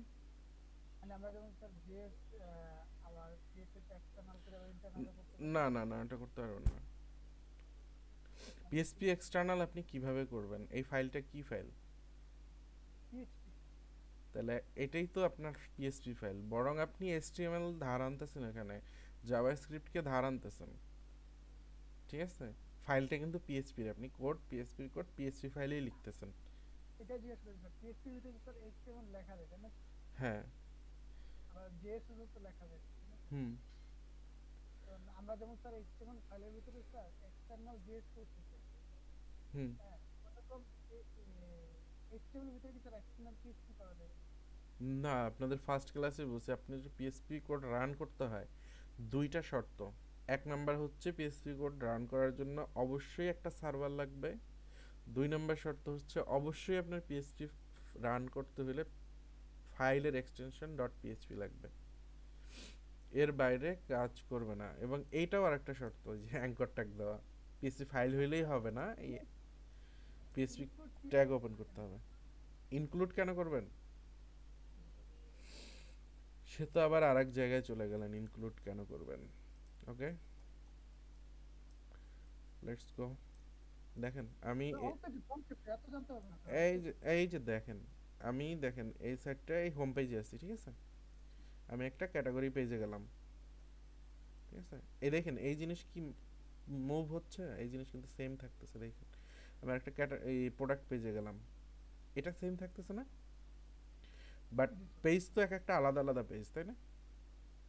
মানে আমরা যেমন স্যার জেএস আবার পিএইচপি এক্সটার্নাল করে ইন্টারনাল করতে পারি। না না না, এটা করতে পারবেন না। পিএসপি এক্সটার্নাল আপনি কিভাবে করবেন? এই ফাইলটা কি ফাইল? পিএইচপি। তাহলে এটাই তো আপনার পিএসপি ফাইল, বরং আপনি এইচটিএমএল ধার আনতেছেন, এখানে জাভাস্ক্রিপ্টকে ধার আনতেছেন। ঠিক আছে, ফাইলটা কিন্তু পিএসপির, আপনি কোড পিএসপির কোড পিএসপি ফাইলেই লিখতেছেন। এটা জিজ্ঞেস করি স্যার, পিএইচপি ভিতরে স্যার এইচটিএমএল লেখা যায় তাই না? হ্যাঁ। আবার জেএস এর তো লেখা যায় তাই না? হুম কারণ আমরা যেমন স্যার এইচটিএমএল ফাইলের ভিতরে স্যার এক্সটার্নাল জেএস করতেছি। হুম হ্যাঁ, ওরকম এইচটিএমএল এর ভিতরে কি স্যার এক্সটার্নাল পিএইচপি করা যায়? না, আপনাদের ফার্স্ট ক্লাসে বলছি আপনি যে পিএসপি কোড রান করতে হয় 2টা শর্ত। 1 নাম্বার হচ্ছে পিএসপি কোড রান করার জন্য অবশ্যই একটা সার্ভার লাগবে। 2 নাম্বার শর্ত হচ্ছে অবশ্যই আপনার পিএসপি রান করতে হলে ফাইলের এক্সটেনশন ডট পিএইচপি লাগবে, এর বাইরে কাজ করবে না। এবং এইটাও আর একটা শর্ত যে অ্যাঙ্কর ট্যাগ দেওয়া, পিএসপি ফাইল হইলেই হবে না, এই পিএসপি ইনপুট ট্যাগ ওপেন করতে হবে। ইনক্লুড কেন করবেন? সে তো আবার আরেক জায়গায় চলে গেলেন, ইনক্লুড কেন করবেন? ওকে, লেটস গো। দেখেন আমি অল্প একটু কনসেপ্ট এত জানতে হবে না স্যার। এই যে দেখেন, আমি দেখেন এই সাইটটা এই হোম পেজে আছি। ঠিক আছে, আমি একটা ক্যাটাগরি পেজে গেলাম। ঠিক আছে, এই দেখেন এই জিনিস কি মুভ হচ্ছে, এই জিনিস কিন্তু সেম থাকতেছে। দেখেন আমি একটা এই প্রোডাক্ট পেজে গেলাম, এটা সেম থাকতেছে না? But G sir. পেজ তো এক একটা আলাদা আলাদা পেজ, তাই না?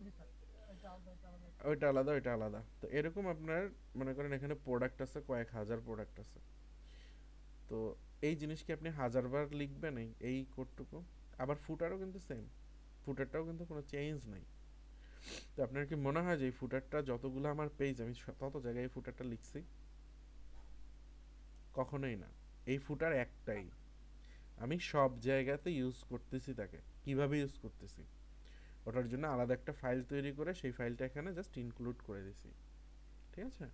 জি স্যার, এটা আলাদা এটা আলাদা। ওইটা আলাদা ওইটা আলাদা। তো এরকম আপনার মনে করেন এখানে প্রোডাক্ট আছে, কয়েক হাজার প্রোডাক্ট আছে। তো এই জিনিস কি আপনি হাজারবার লিখবেন এই কোডটুকু? আবার ফুটারও কিন্তু সেম, ফুটারটাও কিন্তু কোনো চেঞ্জ নাই। তো আপনার কি মনে হয় যে এই ফুটারটা যতগুলো আমার পেজ আমি তত জায়গায় এই ফুটারটা লিখছি? কখনোই না। এই ফুটার একটাই, আমি সব জায়গাতে ইউজ করতেছি। তাকে কিভাবে ইউজ করতেছি ওটার জন্য আলাদা একটা ফাইল তৈরি করে সেই ফাইলটা এখানে জাস্ট ইনক্লুড করে দিছি। ঠিক আছে,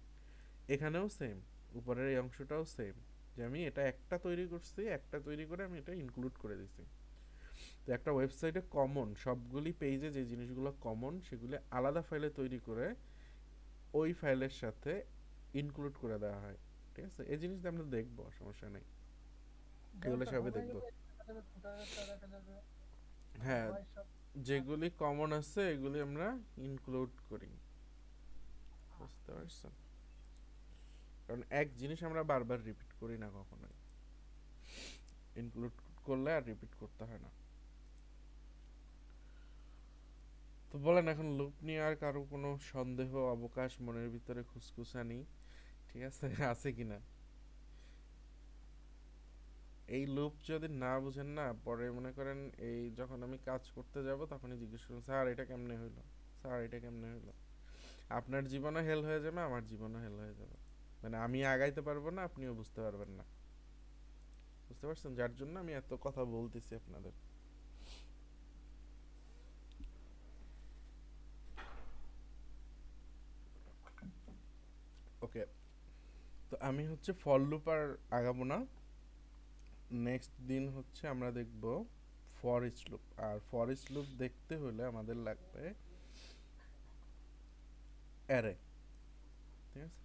এখানেও সেম, উপরের এই অংশটাও সেম, যে আমি এটা একটা তৈরি করছি, একটা তৈরি করে আমি এটা ইনক্লুড করে দিছি। তো একটা ওয়েবসাইটে কমন সবগুলি পেজে যে জিনিসগুলো কমন সেগুলি আলাদা ফাইলে তৈরি করে ওই ফাইলের সাথে ইনক্লুড করে দেওয়া হয়। ঠিক আছে, এই জিনিসটা আমরা দেখবো, সমস্যা নেই, যেমন এগুলো স্যার সবে হোমে দেখবো। গেলে দেখা যাবে ফুটারটা দেখা যাবে, হ্যাঁ, সবাই সব। যেগুলি কমন আছে এগুলি আমরা ইনক্লুড করি, বুঝতে পারছেন? কারণ এক জিনিস আমরা বারবার রিপিট করি না কখনোই, ইনক্লুড করলে আর রিপিট করতে হয় না। তো বলেন এখন লুপ নিয়ে আর কারো কোনো সন্দেহ অবকাশ মনের ভিতরে খুসখুসানি ঠিক আছে আছে কিনা? এই লুপ যদি না বুঝেন না, পরে মনে করেন এই যখন আমি কাজ করতে যাব তখনই জিজ্ঞেস করুন, স্যার এটা কেমনে হইলো, স্যার এটা কেমনে হইলো। আপনার জীবনও হেল হয়ে যাবে, আমার জীবনও হেল হয়ে যাবে, মানে আমি আগাইতে পারবো না, আপনিও বুঝতে পারবেন না। বুঝতে পারছেন, যার জন্য আমি এত কথা বলতেছি আপনাদের। ওকে, তো আমি হচ্ছে ফর লুপ আর আগাবো না। নেক্সট দিন হচ্ছে আমরা দেখব ফর ইচ লুপ। আর ফর ইচ লুপ দেখতে হলে আমাদের লাগবে অ্যারে, ঠিক আছে?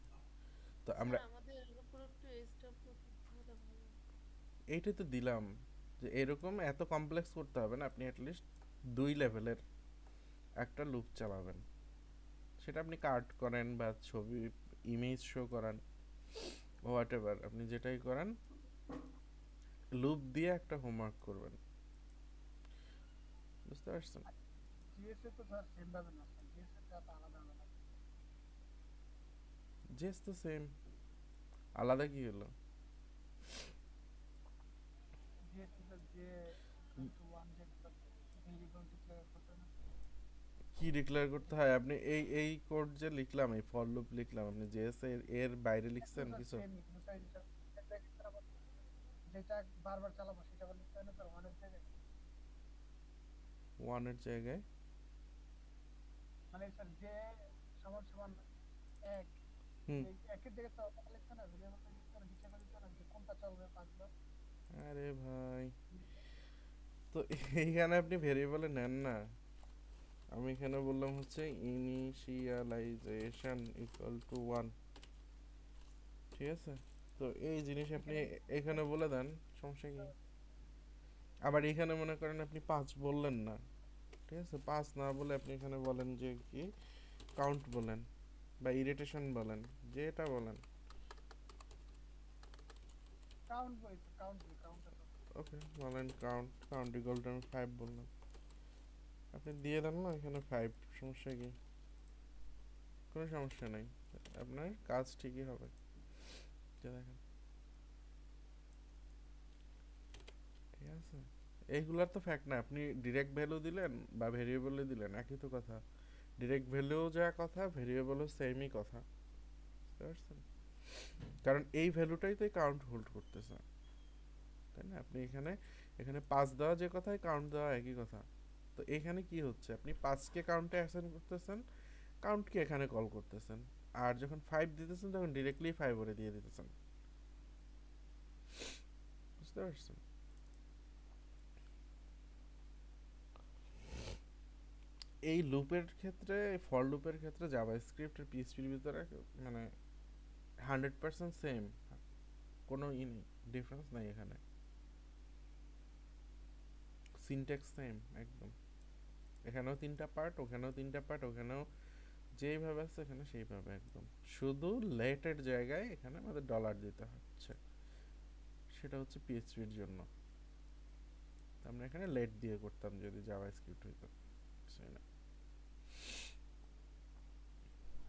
তো আমরা স্যার আমাদের এর উপর একটু স্টপ হলে ভালো হয়। এইটাই তো দিলাম, যে এরকম এত কমপ্লেক্স করতে হবে না, আপনি অ্যাটলিস্ট 2 লেভেলের একটা লুপ চালাবেন। সেটা আপনি কাট করেন বা ছবি ইমেজ শো করান, হোয়াট এভার, আপনি যেটাই করেন লুপ দিয়ে একটা হোমওয়ার্ক করবেন। বুঝতে পারছেন? জিএসএ তো স্যার সেম ভাবে না স্যার, জিএসএ টা তো আলাদা আলাদা। জেস তো সেম, আলাদা কি হলো? জিএসএ স্যার যে টু ওয়ান যে ভেরিয়েবল ডিক্লেয়ার করতে না, কি ডিক্লেয়ার করতে হয়? আপনি এই কোড যে লিখলাম, এই ফর লুপ লিখলাম, আপনি জেএস এর বাইরে লিখছেন স্যার কিছু? সেমই, কিন্তু স্যার এটা স্যার আবার যেটা বারবার চালাবো সেটা আবার লিখতে হয় না স্যার ওয়ানের জায়গায়। ওয়ানের জায়গায়? মানে স্যার যে সমান সমান এক, হুম। এই একের জায়গায় তো আবার লিখতে হয় না, ভেরিয়েবলটা লিখতে হয় না, ডিক্লেয়ার করে দিতে হয় না যে কোনটা চলবে পাঁচবার। আরে ভাই, তো এইখানে আপনি ভেরিয়েবলে নেন না। আমি এখানে বললাম হচ্ছে ইনিশিয়ালাইজেশন ইকুয়াল টু 1, ঠিক আছে? তো এই জিনিস আপনি এখানে বলে দেন, সমস্যা কি? আবার এখানে মনে করেন আপনি 5 বললেন না, ঠিক আছে? 5 না বলে আপনি এখানে বলেন যে কি, কাউন্ট বলেন বা ইরিটেশন বলেন, যেটা বলেন। কাউন্ট বই কাউন্ট কাউন্ট। ওকে, বলেন কাউন্ট ইকুয়াল টু, আমি 5 বললাম, আপনি দিয়ে দেন না এখানে 5, সমস্যা কি? কোনো সমস্যা নাই, আপনার কাজ ঠিকই হবে। যে দেখেন, ঠিক আছে? এইগুলার তো ফ্যাক্ট না, আপনি ডিরেক্ট ভ্যালু দিলেন বা ভেরিয়েবলে দিলেন, একই তো কথা। ডিরেক্ট ভ্যালুও যা কথা, ভেরিয়েবলও সেমই কথা। বুঝতে পারছেন? কারণ এই ভ্যালুটাই তো কাউন্ট হোল্ড করতেছে, তাই না? আপনি এখানে এখানে 5 দেওয়া যে কথায় কাউন্ট দেওয়া একই কথা। তো এখানে কি হচ্ছে, আপনি 5কে কাউন্টে অ্যাসাইন করতেছেন, কাউন্টকে এখানে কল করতেছেন, আর যখন 5 দিতেছেন তখন ডিরেক্টলি 5 ওরে দিয়ে দিতেছেন। বুঝতে পারছেন? এই লুপের ক্ষেত্রে, ফর লুপের ক্ষেত্রে জাভাস্ক্রিপ্ট আর পিএইচপির ভিতরে মানে 100% সেম, কোনো ডিফারেন্স নাই এখানে। সিনট্যাক্স সেম একদম, এখানেও 3টা পার্ট, ওখানেও 3টা পার্ট, ওখানেও যেইভাবে আছে এখানে সেইভাবে একদম। শুধু লেটের জায়গায় এখানে আমাদের ডলার দিতে হচ্ছে, সেটা হচ্ছে পিএইচপির জন্য। তো আমরা এখানে লেট দিয়ে করতাম যদি জাভাস্ক্রিপ্ট হইতো, কিছুই না।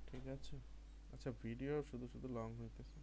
ঠিক আছে? আচ্ছা, ভিডিও শুধু শুধু লং হইতেছে।